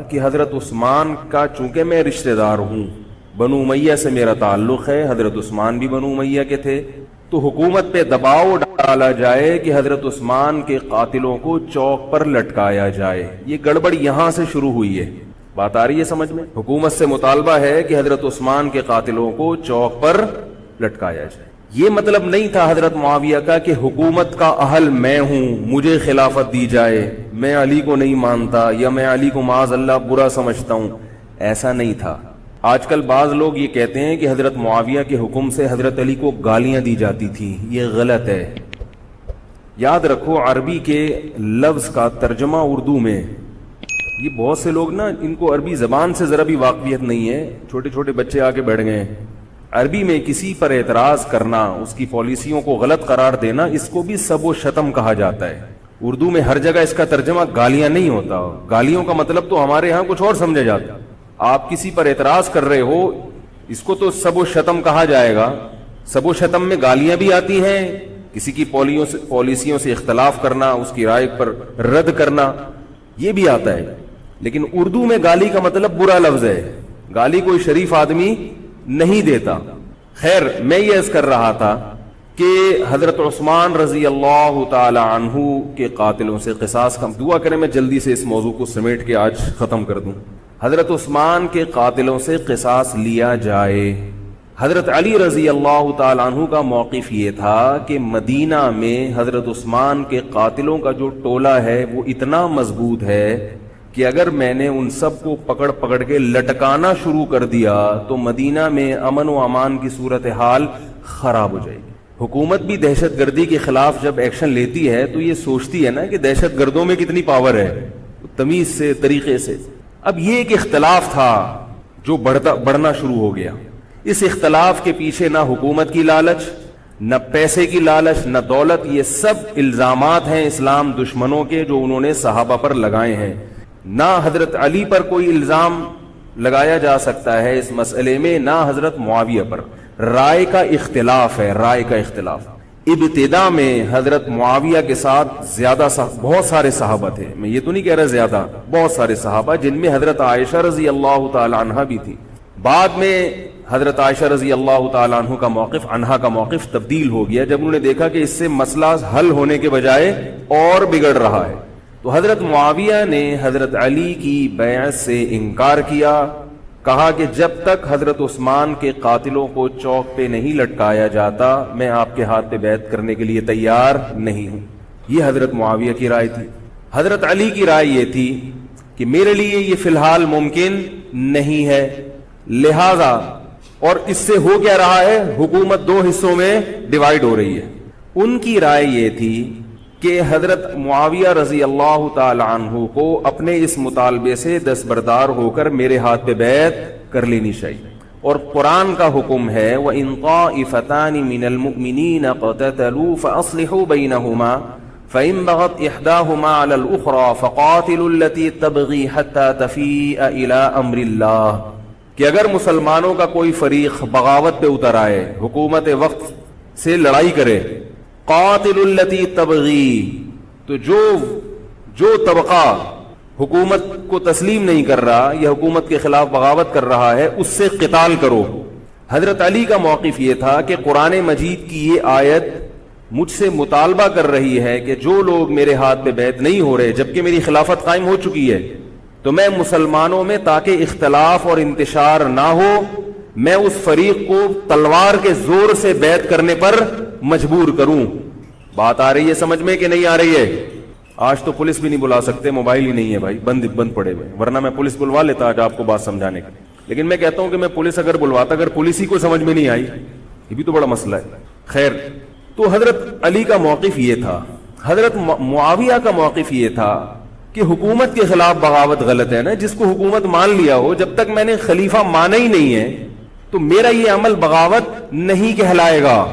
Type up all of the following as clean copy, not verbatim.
کہ حضرت عثمان کا چونکہ میں رشتہ دار ہوں، بنو امیہ سے میرا تعلق ہے، حضرت عثمان بھی بنو امیہ کے تھے، تو حکومت پہ دباؤ ڈالا جائے کہ حضرت عثمان کے قاتلوں کو چوک پر لٹکایا جائے۔ یہ گڑبڑ یہاں سے شروع ہوئی ہے۔ بات آ رہی ہے سمجھ میں؟ حکومت سے مطالبہ ہے کہ حضرت عثمان کے قاتلوں کو چوک پر لٹکایا جائے۔ یہ مطلب نہیں تھا حضرت معاویہ کا کہ حکومت کا اہل میں ہوں، مجھے خلافت دی جائے، میں علی کو نہیں مانتا یا میں علی کو معاذ اللہ برا سمجھتا ہوں، ایسا نہیں تھا۔ آج کل بعض لوگ یہ کہتے ہیں کہ حضرت معاویہ کے حکم سے حضرت علی کو گالیاں دی جاتی تھیں، یہ غلط ہے۔ یاد رکھو عربی کے لفظ کا ترجمہ اردو میں، یہ بہت سے لوگ نا ان کو عربی زبان سے ذرا بھی واقفیت نہیں ہے، چھوٹے چھوٹے بچے آ کے بیٹھ گئے ہیں۔ عربی میں کسی پر اعتراض کرنا، اس کی پالیسیوں کو غلط قرار دینا، اس کو بھی سب و شتم کہا جاتا ہے۔ اردو میں ہر جگہ اس کا ترجمہ گالیاں نہیں ہوتا، گالیوں کا مطلب تو ہمارے ہاں کچھ اور سمجھا جاتا ہے۔ آپ کسی پر اعتراض کر رہے ہو، اس کو تو سب و شتم کہا جائے گا۔ سب و شتم میں گالیاں بھی آتی ہیں، کسی کی پالیسیوں سے اختلاف کرنا، اس کی رائے پر رد کرنا، یہ بھی آتا ہے۔ لیکن اردو میں گالی کا مطلب برا لفظ ہے، گالی کوئی شریف آدمی نہیں دیتا۔ خیر، میں یہ عرض کر رہا تھا کہ حضرت عثمان رضی اللہ تعالی عنہ کے قاتلوں سے قصاص کا دعا کریں، میں جلدی سے اس موضوع کو سمیٹ کے آج ختم کر دوں۔ حضرت عثمان کے قاتلوں سے قصاص لیا جائے۔ حضرت علی رضی اللہ تعالی عنہ کا موقف یہ تھا کہ مدینہ میں حضرت عثمان کے قاتلوں کا جو ٹولہ ہے وہ اتنا مضبوط ہے کہ اگر میں نے ان سب کو پکڑ کے لٹکانا شروع کر دیا تو مدینہ میں امن و امان کی صورتحال خراب ہو جائے گی۔ حکومت بھی دہشت گردی کے خلاف جب ایکشن لیتی ہے تو یہ سوچتی ہے نا کہ دہشت گردوں میں کتنی پاور ہے، تمیز سے، طریقے سے۔ اب یہ ایک اختلاف تھا جو بڑھنا شروع ہو گیا۔ اس اختلاف کے پیچھے نہ حکومت کی لالچ، نہ پیسے کی لالچ، نہ دولت، یہ سب الزامات ہیں اسلام دشمنوں کے جو انہوں نے صحابہ پر لگائے ہیں۔ نہ حضرت علی پر کوئی الزام لگایا جا سکتا ہے اس مسئلے میں، نہ حضرت معاویہ پر۔ رائے کا اختلاف ہے، رائے کا اختلاف۔ ابتدا میں حضرت معاویہ کے ساتھ بہت سارے صحابہ تھے، میں یہ تو نہیں کہہ رہا زیادہ، بہت سارے صحابہ، جن میں حضرت عائشہ رضی اللہ تعالی عنہ بھی تھی۔ بعد میں حضرت عائشہ رضی اللہ تعالی عنہ کا موقف تبدیل ہو گیا جب انہوں نے دیکھا کہ اس سے مسئلہ حل ہونے کے بجائے اور بگڑ رہا ہے۔ تو حضرت معاویہ نے حضرت علی کی بیعت سے انکار کیا، کہا کہ جب تک حضرت عثمان کے قاتلوں کو چوک پہ نہیں لٹکایا جاتا میں آپ کے ہاتھ پہ بیعت کرنے کے لیے تیار نہیں ہوں۔ یہ حضرت معاویہ کی رائے تھی۔ حضرت علی کی رائے یہ تھی کہ میرے لیے یہ فی الحال ممکن نہیں ہے، لہذا، اور اس سے ہو کیا رہا ہے، حکومت دو حصوں میں ڈیوائیڈ ہو رہی ہے۔ ان کی رائے یہ تھی کہ حضرت معاویہ رضی اللہ تعالی عنہ کو اپنے اس مطالبے سے دستبردار ہو کر میرے ہاتھ پہ بیعت کر لینی چاہیے۔ اور قرآن کا حکم ہے وَإِن طَائِفَتَانِ مِنَ الْمُؤْمِنِينَ اقْتَتَلُوا فَأَصْلِحُوا بَيْنَهُمَا فَإِن بَغَتْ إِحْدَاهُمَا عَلَى الْأُخْرَى فَقَاتِلُوا الَّتِي تَبْغِي حَتَّى تَفِيءَ إِلَى أَمْرِ اللَّهِ، کہ اگر مسلمانوں کا کوئی فریق بغاوت پہ اتر آئے، حکومت وقت سے لڑائی کرے، قاتل التی تبغی، تو جو طبقہ حکومت کو تسلیم نہیں کر رہا یا حکومت کے خلاف بغاوت کر رہا ہے اس سے قتال کرو۔ حضرت علی کا موقف یہ تھا کہ قرآن مجید کی یہ آیت مجھ سے مطالبہ کر رہی ہے کہ جو لوگ میرے ہاتھ پہ بیعت نہیں ہو رہے جبکہ میری خلافت قائم ہو چکی ہے، تو میں مسلمانوں میں تاکہ اختلاف اور انتشار نہ ہو، میں اس فریق کو تلوار کے زور سے بیعت کرنے پر مجبور کروں۔ بات آ رہی ہے سمجھ میں کہ نہیں آ رہی ہے؟ آج تو پولیس بھی نہیں بلا سکتے، موبائل ہی نہیں ہے بھائی، بند پڑے ہوئے، ورنہ میں پولیس بلوا لیتا آج آپ کو بات سمجھانے کے لیے۔ لیکن میں کہتا ہوں کہ میں پولیس اگر بلواتا، اگر پولیس ہی کو سمجھ میں نہیں آئی، یہ بھی تو بڑا مسئلہ ہے۔ خیر، تو حضرت علی کا موقف یہ تھا۔ حضرت معاویہ کا موقف یہ تھا کہ حکومت کے خلاف بغاوت غلط ہے نا، جس کو حکومت مان لیا ہو، جب تک میں نے خلیفہ مانا ہی نہیں ہے تو میرا یہ عمل بغاوت نہیں کہلائے گا۔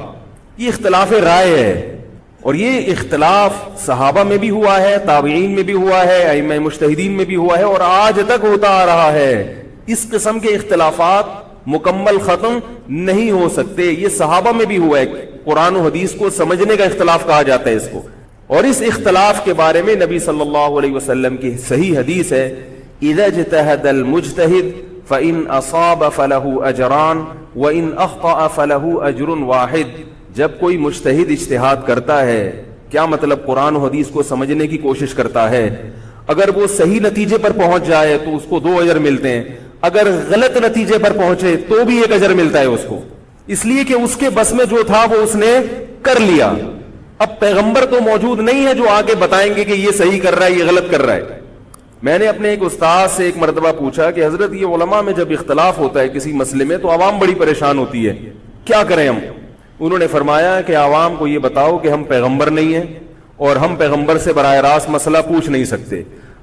یہ اختلاف رائے ہے، اور یہ اختلاف صحابہ میں بھی ہوا ہے، تابعین میں بھی ہوا ہے، ائمہ مجتہدین میں بھی ہوا ہے، اور آج تک ہوتا آ رہا ہے۔ اس قسم کے اختلافات مکمل ختم نہیں ہو سکتے، یہ صحابہ میں بھی ہوا ہے۔ قرآن و حدیث کو سمجھنے کا اختلاف کہا جاتا ہے اس کو۔ اور اس اختلاف کے بارے میں نبی صلی اللہ علیہ وسلم کی صحیح حدیث ہے اذا اجتهد المجتهد فإن أصاب فله أجران وإن أخطأ فله أجر واحد. جب کوئی مجتہد اجتہاد کرتا ہے، کیا مطلب قرآن و حدیث کو سمجھنے کی کوشش کرتا ہے، اگر وہ صحیح نتیجے پر پہنچ جائے تو اس کو 2 اجر ملتے ہیں، اگر غلط نتیجے پر پہنچے تو بھی 1 اجر ملتا ہے اس کو، اس لیے کہ اس کے بس میں جو تھا وہ اس نے کر لیا. اب پیغمبر تو موجود نہیں ہے جو آگے بتائیں گے کہ یہ صحیح کر رہا ہے یہ غلط کر رہا ہے. میں نے اپنے ایک استاد سے ایک مرتبہ پوچھا کہ حضرت یہ علماء میں جب اختلاف ہوتا ہے کسی مسئلے میں تو عوام بڑی پریشان ہوتی ہے، کیا کریں ہم؟ انہوں نے فرمایا کہ عوام کو یہ بتاؤ کہ ہم پیغمبر نہیں ہیں اور ہم پیغمبر سے براہ راست مسئلہ پوچھ نہیں سکتے.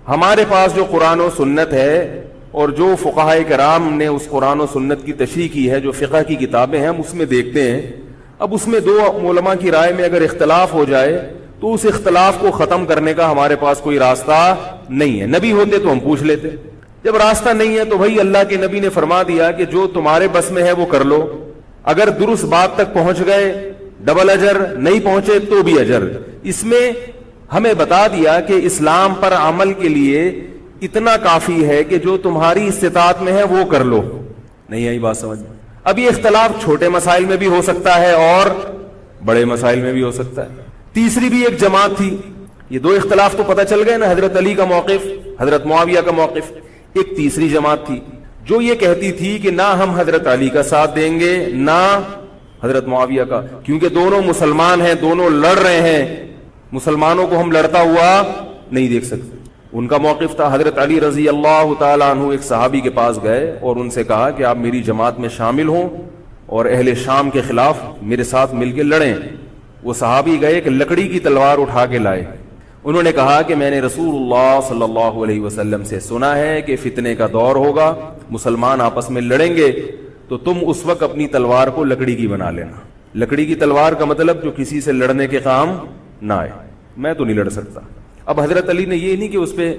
ہمارے پاس جو قرآن و سنت ہے اور جو فقہائے کرام نے اس قرآن و سنت کی تشریح کی ہے، جو فقہ کی کتابیں ہیں، ہم اس میں دیکھتے ہیں. اب اس میں 2 علماء کی رائے میں اگر اختلاف ہو جائے تو اس اختلاف کو ختم کرنے کا ہمارے پاس کوئی راستہ نہیں ہے. نبی ہوتے تو ہم پوچھ لیتے، جب راستہ نہیں ہے تو بھائی اللہ کے نبی نے فرما دیا کہ جو تمہارے بس میں ہے وہ کر لو. اگر درست بات تک پہنچ گئے ڈبل اجر، نہیں پہنچے تو بھی اجر. اس میں ہمیں بتا دیا کہ اسلام پر عمل کے لیے اتنا کافی ہے کہ جو تمہاری استطاعت میں ہے وہ کر لو. نہیں آئی بات سمجھ؟ اب یہ اختلاف چھوٹے مسائل میں بھی ہو سکتا ہے اور بڑے مسائل میں بھی ہو سکتا ہے. تیسری بھی ایک جماعت تھی. یہ 2 اختلاف تو پتہ چل گئے نا، حضرت علی کا موقف، حضرت معاویہ کا موقف. ایک تیسری جماعت تھی جو یہ کہتی تھی کہ نہ ہم حضرت علی کا ساتھ دیں گے نہ حضرت معاویہ کا، کیونکہ دونوں مسلمان ہیں، دونوں لڑ رہے ہیں، مسلمانوں کو ہم لڑتا ہوا نہیں دیکھ سکتے. ان کا موقف تھا حضرت علی رضی اللہ تعالیٰ عنہ ایک صحابی کے پاس گئے اور ان سے کہا کہ آپ میری جماعت میں شامل ہوں اور اہل شام کے خلاف میرے ساتھ مل کے لڑیں. وہ صحابی گئے کہ لکڑی کی تلوار اٹھا کے لائے. انہوں نے کہا کہ میں نے رسول اللہ صلی اللہ علیہ وسلم سے سنا ہے کہ فتنے کا دور ہوگا، مسلمان آپس میں لڑیں گے، تو تم اس وقت اپنی تلوار کو لکڑی کی بنا لینا. لکڑی کی تلوار کا مطلب جو کسی سے لڑنے کے کام نہ آئے. میں تو نہیں لڑ سکتا. اب حضرت علی نے یہ نہیں کہ اس پہ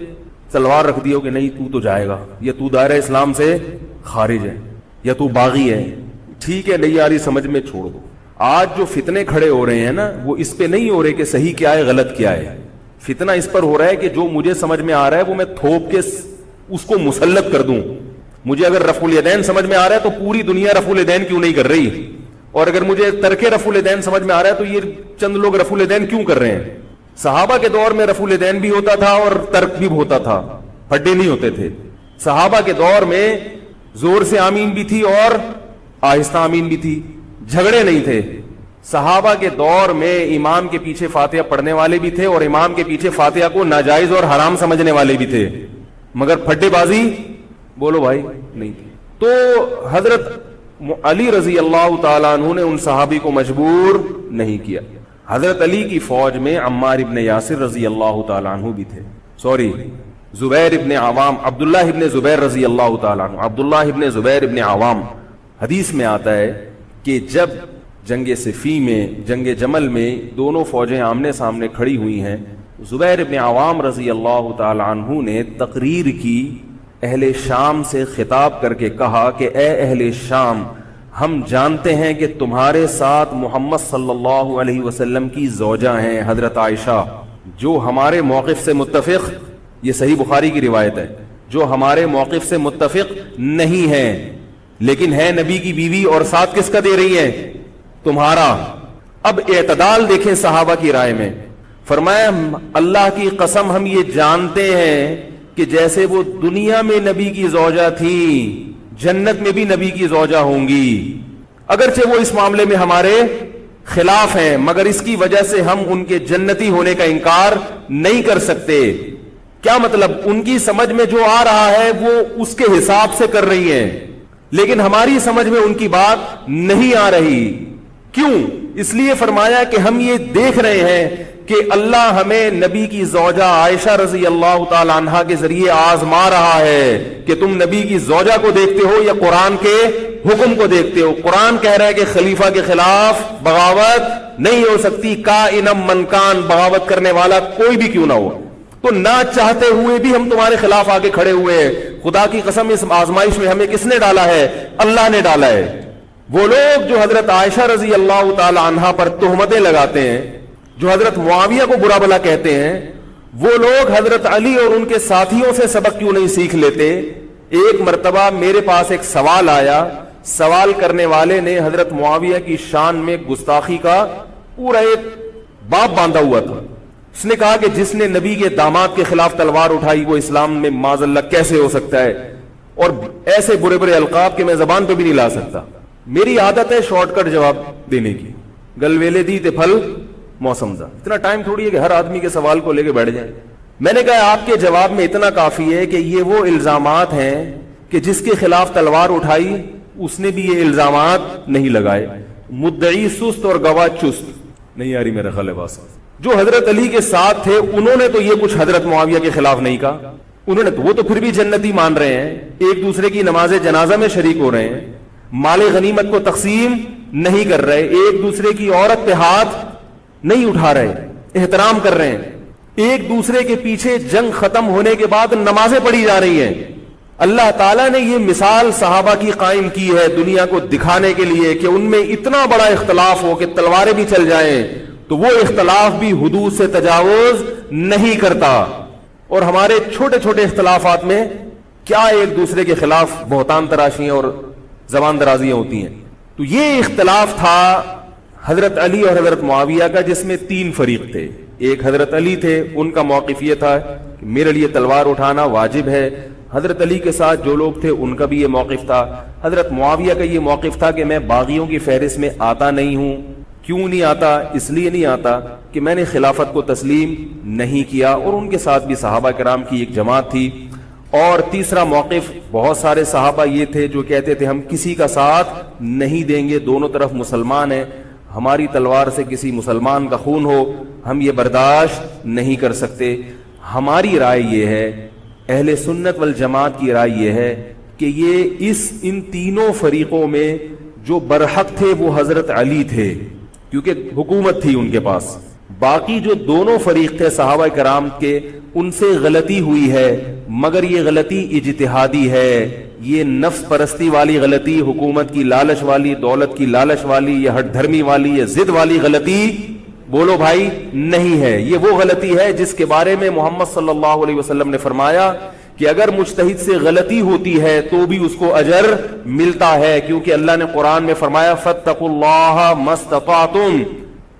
تلوار رکھ دی ہو کہ نہیں تو جائے گا، یا تو دائرہ اسلام سے خارج ہے، یا تو باغی ہے. ٹھیک ہے نہیں آ رہی سمجھ میں چھوڑ دو. آج جو فتنے کھڑے ہو رہے ہیں نا وہ اس پہ نہیں ہو رہے کہ صحیح کیا ہے غلط کیا ہے. فتنہ اس پر ہو رہا ہے کہ جو مجھے سمجھ میں آ رہا ہے وہ میں تھوپ کے اس کو مسلط کر دوں. مجھے اگر رفع الیدین سمجھ میں آ رہا ہے تو پوری دنیا رفع الیدین کیوں نہیں کر رہی، اور اگر مجھے ترک رفع الیدین سمجھ میں آ رہا ہے تو یہ چند لوگ رفع الیدین کیوں کر رہے ہیں. صحابہ کے دور میں رفع الیدین بھی ہوتا تھا اور ترک بھی ہوتا تھا، پھڈے نہیں ہوتے تھے. صحابہ کے دور میں زور سے آمین بھی تھی اور آہستہ آمین بھی تھی، جھگڑے نہیں تھے. صحابہ کے دور میں امام کے پیچھے فاتحہ پڑھنے والے بھی تھے اور امام کے پیچھے فاتحہ کو ناجائز اور حرام سمجھنے والے بھی تھے، مگر پھڈے بازی بولو بھائی نہیں تھی. تو حضرت علی رضی اللہ تعالیٰ عنہ نے ان صحابی کو مجبور نہیں کیا. حضرت علی کی فوج میں عمار ابن یاسر رضی اللہ تعالیٰ عنہ بھی تھے، زبیر ابن عوام، عبداللہ ابن زبیر رضی اللہ تعالیٰ عنہ. عبداللہ ابن زبیر ابن عوام، حدیث میں آتا ہے کہ جب جنگ صفین میں، جنگ جمل میں دونوں فوجیں آمنے سامنے کھڑی ہوئی ہیں، زبیر ابن عوام رضی اللہ تعالی عنہ نے تقریر کی، اہل شام سے خطاب کر کے کہا کہ اے اہل شام، ہم جانتے ہیں کہ تمہارے ساتھ محمد صلی اللہ علیہ وسلم کی زوجہ ہیں حضرت عائشہ، جو ہمارے موقف سے متفق، یہ صحیح بخاری کی روایت ہے، جو ہمارے موقف سے متفق نہیں ہے، لیکن ہے نبی کی بیوی، اور ساتھ کس کا دے رہی ہے؟ تمہارا. اب اعتدال دیکھیں صحابہ کی رائے میں. فرمایا اللہ کی قسم ہم یہ جانتے ہیں کہ جیسے وہ دنیا میں نبی کی زوجہ تھی، جنت میں بھی نبی کی زوجہ ہوں گی، اگرچہ وہ اس معاملے میں ہمارے خلاف ہیں، مگر اس کی وجہ سے ہم ان کے جنتی ہونے کا انکار نہیں کر سکتے. کیا مطلب؟ ان کی سمجھ میں جو آ رہا ہے وہ اس کے حساب سے کر رہی ہیں، لیکن ہماری سمجھ میں ان کی بات نہیں آ رہی. کیوں؟ اس لیے فرمایا کہ ہم یہ دیکھ رہے ہیں کہ اللہ ہمیں نبی کی زوجہ عائشہ رضی اللہ تعالی عنہا کے ذریعے آزما رہا ہے کہ تم نبی کی زوجہ کو دیکھتے ہو یا قرآن کے حکم کو دیکھتے ہو. قرآن کہہ رہا ہے کہ خلیفہ کے خلاف بغاوت نہیں ہو سکتی، کائنم من کان، بغاوت کرنے والا کوئی بھی کیوں نہ ہو. تو نہ چاہتے ہوئے بھی ہم تمہارے خلاف آگے کھڑے ہوئے ہیں. خدا کی قسم اس آزمائش میں ہمیں کس نے ڈالا ہے؟ اللہ نے ڈالا ہے. وہ لوگ جو حضرت عائشہ رضی اللہ تعالی عنہا پر تہمتیں لگاتے ہیں، جو حضرت معاویہ کو برا بھلا کہتے ہیں، وہ لوگ حضرت علی اور ان کے ساتھیوں سے سبق کیوں نہیں سیکھ لیتے؟ ایک مرتبہ میرے پاس ایک سوال آیا، سوال کرنے والے نے حضرت معاویہ کی شان میں گستاخی کا پورا ایک باب باندھا ہوا تھا. اس نے کہا کہ جس نے نبی کے داماد کے خلاف تلوار اٹھائی وہ اسلام میں معاذ اللہ کیسے ہو سکتا ہے، اور ایسے برے برے القاب کے میں زبان پہ بھی نہیں لا سکتا. میری عادت ہے شارٹ کٹ جواب دینے کی، گل ویلے دی تے پھل موسم دا. اتنا ٹائم تھوڑی ہے کہ ہر آدمی کے سوال کو لے کے بیٹھ جائیں. میں نے کہا آپ کے جواب میں اتنا کافی ہے کہ یہ وہ الزامات ہیں کہ جس کے خلاف تلوار اٹھائی اس نے بھی یہ الزامات نہیں لگائے. مدعی سست اور گواہ چست. نہیں آ رہی میرا خیال ہے بات. جو حضرت علی کے ساتھ تھے انہوں نے تو یہ کچھ حضرت معاویہ کے خلاف نہیں کہا. انہوں نے تو وہ تو پھر بھی جنتی مان رہے ہیں، ایک دوسرے کی نماز جنازہ میں شریک ہو رہے ہیں، مال غنیمت کو تقسیم نہیں کر رہے، ایک دوسرے کی عورت پہ ہاتھ نہیں اٹھا رہے، احترام کر رہے ہیں، ایک دوسرے کے پیچھے جنگ ختم ہونے کے بعد نمازیں پڑھی جا رہی ہیں. اللہ تعالیٰ نے یہ مثال صحابہ کی قائم کی ہے دنیا کو دکھانے کے لیے کہ ان میں اتنا بڑا اختلاف ہو کہ تلواریں بھی چل جائیں تو وہ اختلاف بھی حدود سے تجاوز نہیں کرتا. اور ہمارے چھوٹے چھوٹے اختلافات میں کیا ایک دوسرے کے خلاف بہتان تراشیاں اور زبان درازیاں ہوتی ہیں. تو یہ اختلاف تھا حضرت علی اور حضرت معاویہ کا، جس میں تین فریق تھے. ایک حضرت علی تھے، ان کا موقف یہ تھا کہ میرے لیے تلوار اٹھانا واجب ہے. حضرت علی کے ساتھ جو لوگ تھے ان کا بھی یہ موقف تھا. حضرت معاویہ کا یہ موقف تھا کہ میں باغیوں کی فہرست میں آتا نہیں ہوں. کیوں نہیں آتا؟ اس لیے نہیں آتا کہ میں نے خلافت کو تسلیم نہیں کیا، اور ان کے ساتھ بھی صحابہ کرام کی ایک جماعت تھی. اور تیسرا موقف، بہت سارے صحابہ یہ تھے جو کہتے تھے ہم کسی کا ساتھ نہیں دیں گے، دونوں طرف مسلمان ہیں، ہماری تلوار سے کسی مسلمان کا خون ہو ہم یہ برداشت نہیں کر سکتے. ہماری رائے یہ ہے، اہل سنت والجماعت کی رائے یہ ہے کہ یہ ان تینوں فریقوں میں جو برحق تھے وہ حضرت علی تھے، کیونکہ حکومت تھی ان کے پاس. باقی جو دونوں فریق تھے صحابہ کرام کے، ان سے غلطی ہوئی ہے، مگر یہ غلطی اجتہادی ہے. یہ نفس پرستی والی غلطی، حکومت کی لالچ والی، دولت کی لالچ والی، یا ہٹ دھرمی والی یا ضد والی غلطی بولو بھائی نہیں ہے. یہ وہ غلطی ہے جس کے بارے میں محمد صلی اللہ علیہ وسلم نے فرمایا کہ اگر مجتہد سے غلطی ہوتی ہے تو بھی اس کو اجر ملتا ہے، کیونکہ اللہ نے قرآن میں فرمایا فاتقوا اللہ ما استطعتم،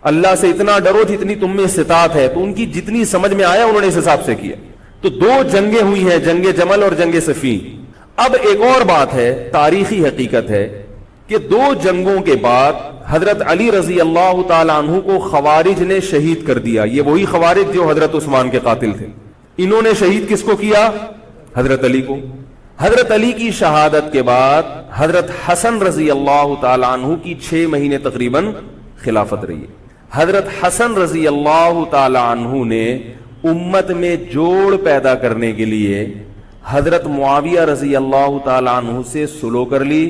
اللہ سے اتنا ڈرو جتنی تم میں استطاعت ہے. تو ان کی جتنی سمجھ میں آیا انہوں نے اس حساب سے کیا. تو دو جنگیں ہوئی ہیں، جنگ جمل اور جنگ صفین. اب ایک اور بات ہے، تاریخی حقیقت ہے کہ دو جنگوں کے بعد حضرت علی رضی اللہ تعالی عنہ کو خوارج نے شہید کر دیا. یہ وہی خوارج جو حضرت عثمان کے قاتل تھے. انہوں نے شہید کس کو کیا؟ حضرت علی کو. حضرت علی کی شہادت کے بعد حضرت حسن رضی اللہ تعالی عنہ کی 6 مہینے تقریباً خلافت رہی ہے. حضرت حسن رضی اللہ تعالی عنہ نے امت میں جوڑ پیدا کرنے کے لیے حضرت معاویہ رضی اللہ تعالی عنہ سے سلو کر لی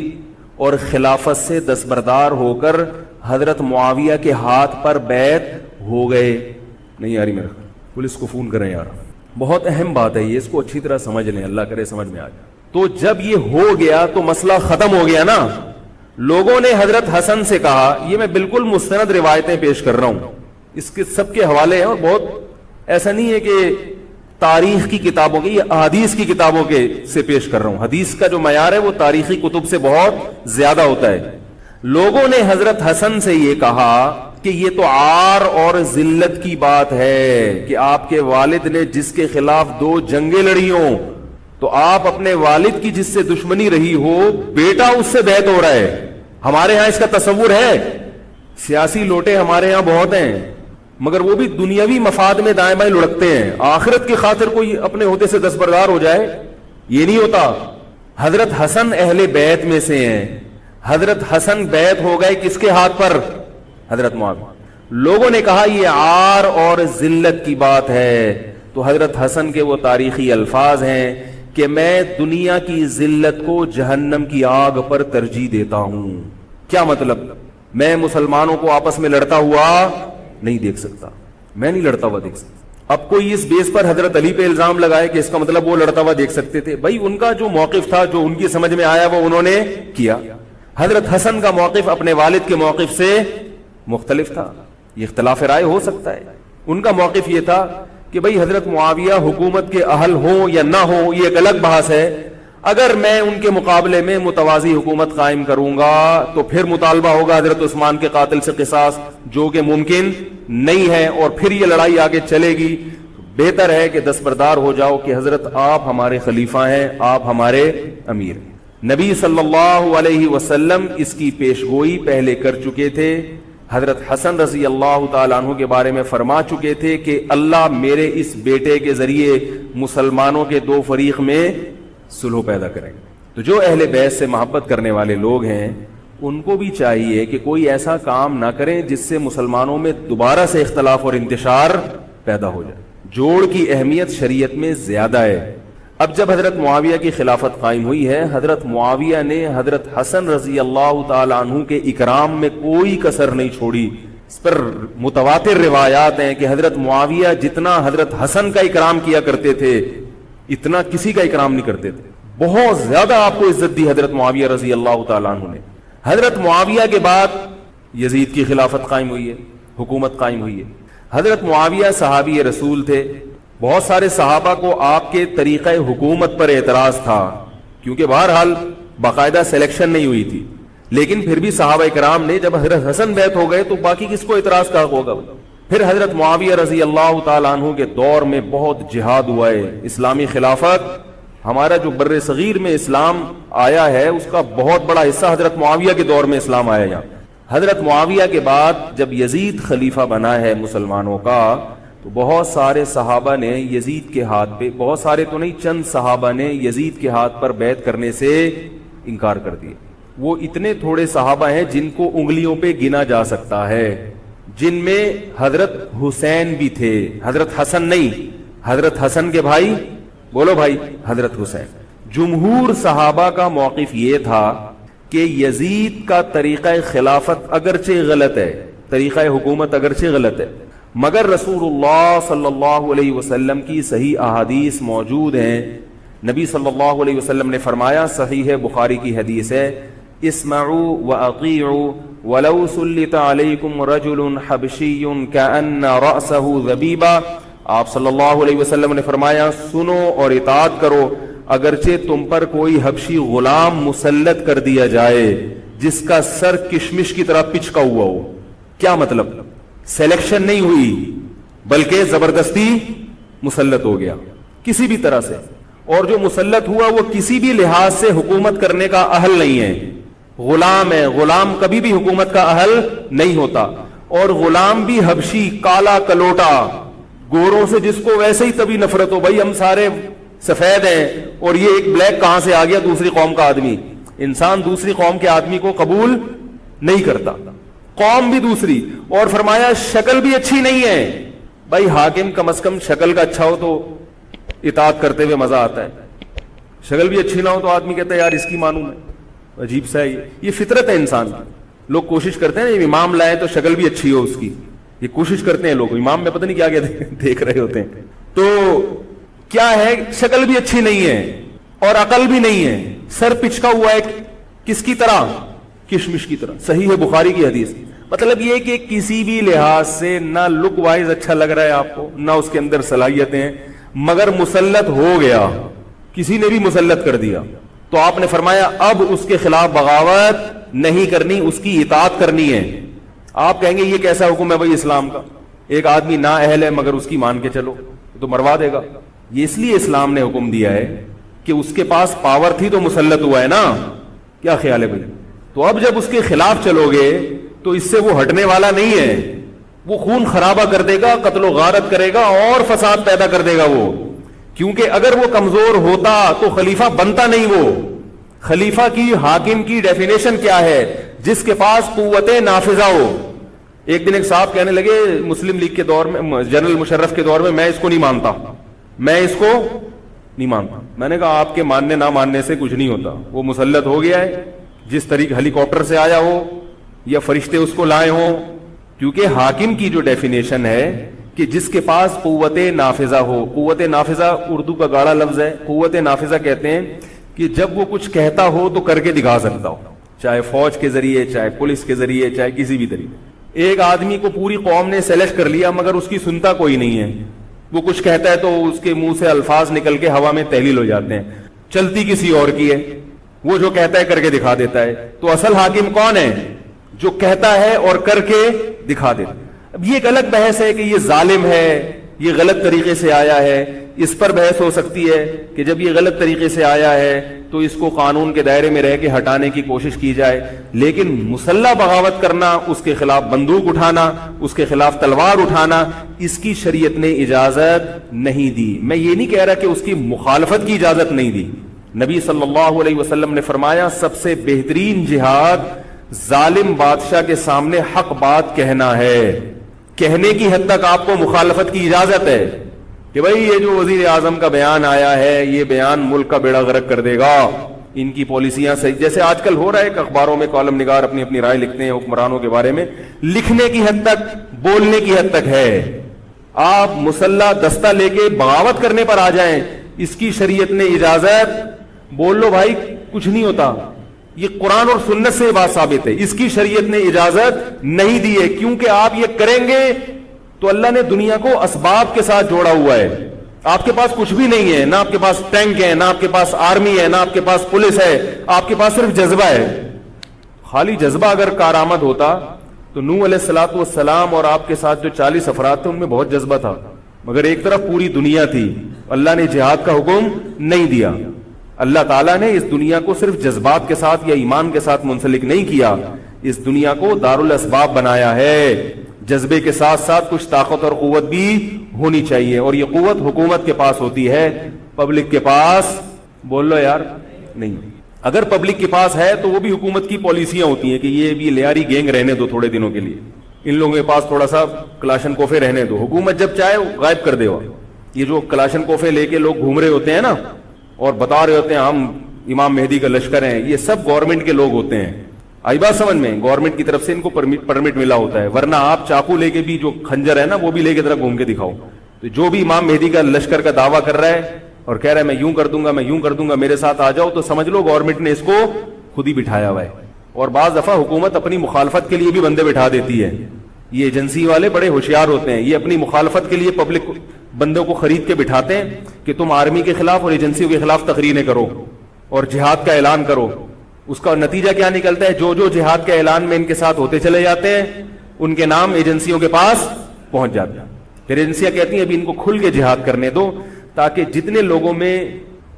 اور خلافت سے دستبردار ہو کر حضرت معاویہ کے ہاتھ پر بیعت ہو گئے. نہیں آ رہی میرا، پولیس کو فون کریں یار، بہت اہم بات ہے یہ، اس کو اچھی طرح سمجھ لیں، اللہ کرے سمجھ میں آ جائے. تو جب یہ ہو گیا تو مسئلہ ختم ہو گیا نا. لوگوں نے حضرت حسن سے کہا، یہ میں بالکل مستند روایتیں پیش کر رہا ہوں، اس کے سب کے حوالے ہیں، اور بہت ایسا نہیں ہے کہ تاریخ کی کتابوں کے، یہ حدیث کی کتابوں کے سے پیش کر رہا ہوں. حدیث کا جو معیار ہے وہ تاریخی کتب سے بہت زیادہ ہوتا ہے. لوگوں نے حضرت حسن سے یہ کہا کہ یہ تو عار اور ذلت کی بات ہے کہ آپ کے والد نے جس کے خلاف 2 جنگیں لڑی ہوں تو آپ اپنے والد کی جس سے دشمنی رہی ہو بیٹا اس سے بیعت ہو رہا ہے. ہمارے ہاں اس کا تصور ہے، سیاسی لوٹے ہمارے ہاں بہت ہیں مگر وہ بھی دنیاوی مفاد میں دائیں بائیں لڑکتے ہیں. آخرت کی خاطر کوئی اپنے عہدے سے دستبردار ہو جائے یہ نہیں ہوتا. حضرت حسن اہل بیت میں سے ہیں. حضرت حسن بیعت ہو گئے کس کے ہاتھ پر؟ حضرت معاویہ. لوگوں نے کہا یہ عار اور ذلت کی بات ہے. تو حضرت حسن کے وہ تاریخی الفاظ ہیں کہ میں دنیا کی ذلت کو جہنم کی آگ پر ترجیح دیتا ہوں. کیا مطلب؟ میں مسلمانوں کو آپس میں لڑتا ہوا نہیں دیکھ سکتا، میں نہیں لڑتا ہوا دیکھ سکتا. اب کوئی اس بیس پر حضرت علی پہ الزام لگائے کہ اس کا مطلب وہ لڑتا ہوا دیکھ سکتے تھے. بھائی ان کا جو موقف تھا، جو ان کی سمجھ میں آیا وہ انہوں نے کیا. حضرت حسن کا موقف اپنے والد کے موقف سے مختلف تھا. یہ اختلاف رائے ہو سکتا ہے. ان کا موقف یہ تھا کہ بھئی حضرت معاویہ حکومت کے اہل ہوں یا نہ ہوں یہ ایک الگ بحث ہے، اگر میں ان کے مقابلے میں متوازی حکومت قائم کروں گا تو پھر مطالبہ ہوگا حضرت عثمان کے قاتل سے قصاص، جو کہ ممکن نہیں ہے، اور پھر یہ لڑائی آگے چلے گی۔ بہتر ہے کہ دستبردار ہو جاؤ کہ حضرت آپ ہمارے خلیفہ ہیں، آپ ہمارے امیر ہیں۔ نبی صلی اللہ علیہ وسلم اس کی پیشگوئی پہلے کر چکے تھے۔ حضرت حسن رضی اللہ تعالیٰ عنہ کے بارے میں فرما چکے تھے کہ اللہ میرے اس بیٹے کے ذریعے مسلمانوں کے دو فریق میں صلح پیدا کریں۔ تو جو اہل بیت سے محبت کرنے والے لوگ ہیں ان کو بھی چاہیے کہ کوئی ایسا کام نہ کریں جس سے مسلمانوں میں دوبارہ سے اختلاف اور انتشار پیدا ہو جائے۔ جوڑ کی اہمیت شریعت میں زیادہ ہے۔ اب جب حضرت معاویہ کی خلافت قائم ہوئی ہے، حضرت معاویہ نے حضرت حسن رضی اللہ تعالی عنہ کے اکرام میں کوئی کسر نہیں چھوڑی۔ اس پر متواتر روایات ہیں کہ حضرت معاویہ جتنا حضرت حسن کا اکرام کیا کرتے تھے اتنا کسی کا اکرام نہیں کرتے تھے۔ بہت زیادہ آپ کو عزت دی حضرت معاویہ رضی اللہ تعالی عنہ نے۔ حضرت معاویہ کے بعد یزید کی خلافت قائم ہوئی ہے، حکومت قائم ہوئی ہے۔ حضرت معاویہ صحابی رسول تھے۔ بہت سارے صحابہ کو آپ کے طریقہ حکومت پر اعتراض تھا، کیونکہ بہرحال باقاعدہ سلیکشن نہیں ہوئی تھی، لیکن پھر بھی صحابہ کرام نے جب حضرت حسن بیعت ہو گئے تو باقی کس کو اعتراض کا ہوگا۔ پھر حضرت معاویہ رضی اللہ تعالیٰ عنہ کے دور میں بہت جہاد ہوا ہے۔ اسلامی خلافت، ہمارا جو بر صغیر میں اسلام آیا ہے اس کا بہت بڑا حصہ حضرت معاویہ کے دور میں اسلام آیا یہاں۔ حضرت معاویہ کے بعد جب یزید خلیفہ بنا ہے مسلمانوں کا تو بہت سارے صحابہ نے یزید کے ہاتھ پہ، بہت سارے تو نہیں، چند صحابہ نے یزید کے ہاتھ پر بیعت کرنے سے انکار کر دیا۔ وہ اتنے تھوڑے صحابہ ہیں جن کو انگلیوں پہ گنا جا سکتا ہے، جن میں حضرت حسین بھی تھے، حضرت حسن نہیں، حضرت حسن کے بھائی، بولو بھائی، حضرت حسین۔ جمہور صحابہ کا موقف یہ تھا کہ یزید کا طریقہ خلافت اگرچہ غلط ہے، طریقہ حکومت اگرچہ غلط ہے، مگر رسول اللہ صلی اللہ علیہ وسلم کی صحیح احادیث موجود ہیں۔ نبی صلی اللہ علیہ وسلم نے فرمایا، صحیح بخاری کی حدیث ہے، اسمعوا واطیعوا ولو سلط علیکم رجل حبشی کأن رأسہ ذبیبہ۔ آپ صلی اللہ علیہ وسلم نے فرمایا، سنو اور اطاعت کرو اگرچہ تم پر کوئی حبشی غلام مسلط کر دیا جائے جس کا سر کشمش کی طرح پچکا ہوا ہو۔ کیا مطلب؟ سلیکشن نہیں ہوئی بلکہ زبردستی مسلط ہو گیا کسی بھی طرح سے، اور جو مسلط ہوا وہ کسی بھی لحاظ سے حکومت کرنے کا اہل نہیں ہے، غلام ہے۔ غلام کبھی بھی حکومت کا اہل نہیں ہوتا، اور غلام بھی حبشی، کالا کلوٹا، گوروں سے جس کو ویسے ہی تبھی نفرت ہو، بھائی ہم سارے سفید ہیں اور یہ ایک بلیک کہاں سے آ گیا، دوسری قوم کا آدمی۔ انسان دوسری قوم کے آدمی کو قبول نہیں کرتا، قوم بھی دوسری، اور فرمایا شکل بھی اچھی نہیں ہے۔ بھائی حاکم کم از کم شکل کا اچھا ہو تو اطاعت کرتے ہوئے مزہ آتا ہے، شکل بھی اچھی نہ ہو تو آدمی کہتا ہے یار اس کی مانوں میں، عجیب سا ہے یہ فطرت ہے انسان کی۔ لوگ کوشش کرتے ہیں امام لائے تو شکل بھی اچھی ہو اس کی، یہ کوشش کرتے ہیں لوگ، امام میں پتہ نہیں کیا کیا دیکھ رہے ہوتے ہیں۔ تو کیا ہے، شکل بھی اچھی نہیں ہے اور عقل بھی نہیں ہے، سر پچکا ہوا ہے کس کی طرح، کشمش کی طرح۔ صحیح ہے بخاری کی حدیث۔ مطلب یہ کہ کسی بھی لحاظ سے نہ لک وائز اچھا لگ رہا ہے آپ کو، نہ اس کے اندر صلاحیتیں، مگر مسلط ہو گیا، کسی نے بھی مسلط کر دیا، تو آپ نے فرمایا اب اس کے خلاف بغاوت نہیں کرنی، اس کی اطاعت کرنی ہے۔ آپ کہیں گے یہ کیسا حکم ہے بھائی اسلام کا، ایک آدمی نا اہل ہے مگر اس کی مان کے چلو تو مروا دے گا۔ یہ اس لیے اسلام نے حکم دیا ہے کہ اس کے پاس پاور تھی تو مسلط ہوا ہے نا، کیا خیال ہے بھائی؟ تو اب جب اس کے خلاف چلو گے تو اس سے وہ ہٹنے والا نہیں ہے، وہ خون خرابہ کر دے گا، قتل و غارت کرے گا اور فساد پیدا کر دے گا وہ، کیونکہ اگر وہ کمزور ہوتا تو خلیفہ بنتا نہیں۔ وہ خلیفہ کی، حاکم کی ڈیفینیشن کیا ہے؟ جس کے پاس قوت نافذہ ہو۔ ایک دن ایک صاحب کہنے لگے مسلم لیگ کے دور میں، جنرل مشرف کے دور میں اس کو نہیں مانتا، میں اس کو نہیں مانتا۔ میں نے کہا آپ کے ماننے نہ ماننے سے کچھ نہیں ہوتا، وہ مسلط ہو گیا ہے، جس طریقے ہیلی کاپٹر سے آیا ہو یا فرشتے اس کو لائے ہوں، کیونکہ حاکم کی جو ڈیفینیشن ہے کہ جس کے پاس قوت نافذہ ہو۔ قوت نافذہ اردو کا گاڑا لفظ ہے، قوت نافذہ کہتے ہیں کہ جب وہ کچھ کہتا ہو تو کر کے دکھا سکتا ہو، چاہے فوج کے ذریعے، چاہے پولیس کے ذریعے، چاہے کسی بھی طریقے۔ ایک آدمی کو پوری قوم نے سلیکٹ کر لیا مگر اس کی سنتا کوئی نہیں ہے، وہ کچھ کہتا ہے تو اس کے منہ سے الفاظ نکل کے ہوا میں تحلیل ہو جاتے ہیں، چلتی کسی اور کی ہے، وہ جو کہتا ہے کر کے دکھا دیتا ہے۔ تو اصل حاکم کون ہے؟ جو کہتا ہے اور کر کے دکھا دیتا ہے۔ اب یہ ایک الگ بحث ہے کہ یہ ظالم ہے، یہ غلط طریقے سے آیا ہے، اس پر بحث ہو سکتی ہے کہ جب یہ غلط طریقے سے آیا ہے تو اس کو قانون کے دائرے میں رہ کے ہٹانے کی کوشش کی جائے، لیکن مسلح بغاوت کرنا، اس کے خلاف بندوق اٹھانا، اس کے خلاف تلوار اٹھانا، اس کی شریعت نے اجازت نہیں دی۔ میں یہ نہیں کہہ رہا کہ اس کی مخالفت کی اجازت نہیں دی۔ نبی صلی اللہ علیہ وسلم نے فرمایا سب سے بہترین جہاد ظالم بادشاہ کے سامنے حق بات کہنا ہے۔ کہنے کی حد تک آپ کو مخالفت کی اجازت ہے کہ بھئی یہ جو وزیر اعظم کا بیان آیا ہے یہ بیان ملک کا بیڑا غرق کر دے گا، ان کی پالیسیاں صحیح، جیسے آج کل ہو رہا ہے کہ اخباروں میں کالم نگار اپنی اپنی رائے لکھتے ہیں حکمرانوں کے بارے میں، لکھنے کی حد تک، بولنے کی حد تک ہے۔ آپ مسلح دستہ لے کے بغاوت کرنے پر آ جائیں، اس کی شریعت نے اجازت، بول لو بھائی کچھ نہیں ہوتا، یہ قرآن اور سنت سے بات ثابت ہے، اس کی شریعت نے اجازت نہیں دی ہے، کیونکہ آپ یہ کریں گے تو اللہ نے دنیا کو اسباب کے ساتھ جوڑا ہوا ہے۔ آپ کے پاس کچھ بھی نہیں ہے، نہ آپ کے پاس ٹینک ہے، نہ آپ کے پاس آرمی ہے، نہ آپ کے پاس پولیس ہے، آپ کے پاس صرف جذبہ ہے۔ خالی جذبہ اگر کارآمد ہوتا تو نوح علیہ الصلوۃ والسلام اور آپ کے ساتھ جو 40 افراد تھے ان میں بہت جذبہ تھا، مگر ایک طرف پوری دنیا تھی، اللہ نے جہاد کا حکم نہیں دیا۔ اللہ تعالیٰ نے اس دنیا کو صرف جذبات کے ساتھ یا ایمان کے ساتھ منسلک نہیں کیا، اس دنیا کو دارالاسباب بنایا ہے۔ جذبے کے ساتھ ساتھ کچھ طاقت اور قوت بھی ہونی چاہیے، اور یہ قوت حکومت کے پاس ہوتی ہے، پبلک کے پاس بول لو یار نہیں۔ اگر پبلک کے پاس ہے تو وہ بھی حکومت کی پالیسیاں ہوتی ہیں کہ یہ بھی لیاری گینگ رہنے دو تھوڑے دنوں کے لیے، ان لوگوں کے پاس تھوڑا سا کلاشن کوفے رہنے دو، حکومت جب چاہے غائب کر دے۔ یہ جو کلاشن کوفے لے کے لوگ گھوم رہے ہوتے ہیں نا اور بتا رہے ہوتے ہیں ہم امام مہدی کا لشکر ہیں، یہ سب گورنمنٹ کے لوگ ہوتے ہیں۔ آئی بات سمجھ میں؟ گورنمنٹ کی طرف سے ان کو پرمٹ ملا ہوتا ہے، ورنہ آپ چاقو لے کے بھی جو خنجر ہے نا وہ بھی لے کے ذرا گھوم کے دکھاؤ۔ تو جو بھی امام مہدی کا لشکر کا دعویٰ کر رہا ہے اور کہہ رہا ہے میں یوں کر دوں گا، میں یوں کر دوں گا، میرے ساتھ آ جاؤ، تو سمجھ لو گورنمنٹ نے اس کو خود ہی بٹھایا ہوا ہے۔ اور بعض دفعہ حکومت اپنی مخالفت کے لیے بھی بندے بٹھا دیتی ہے، یہ ایجنسی والے بڑے ہوشیار ہوتے ہیں، یہ اپنی مخالفت کے لیے پبلک بندوں کو خرید کے بٹھاتے ہیں کہ تم آرمی کے خلاف اور ایجنسیوں کے خلاف تقریریں کرو اور جہاد کا اعلان کرو۔ اس کا نتیجہ کیا نکلتا ہے؟ جو جو جہاد کے اعلان میں ان کے ساتھ ہوتے چلے جاتے ہیں ان کے نام ایجنسیوں کے پاس پہنچ جاتے ہیں، پھر ایجنسیاں کہتی ہیں ابھی ان کو کھل کے جہاد کرنے دو، تاکہ جتنے لوگوں میں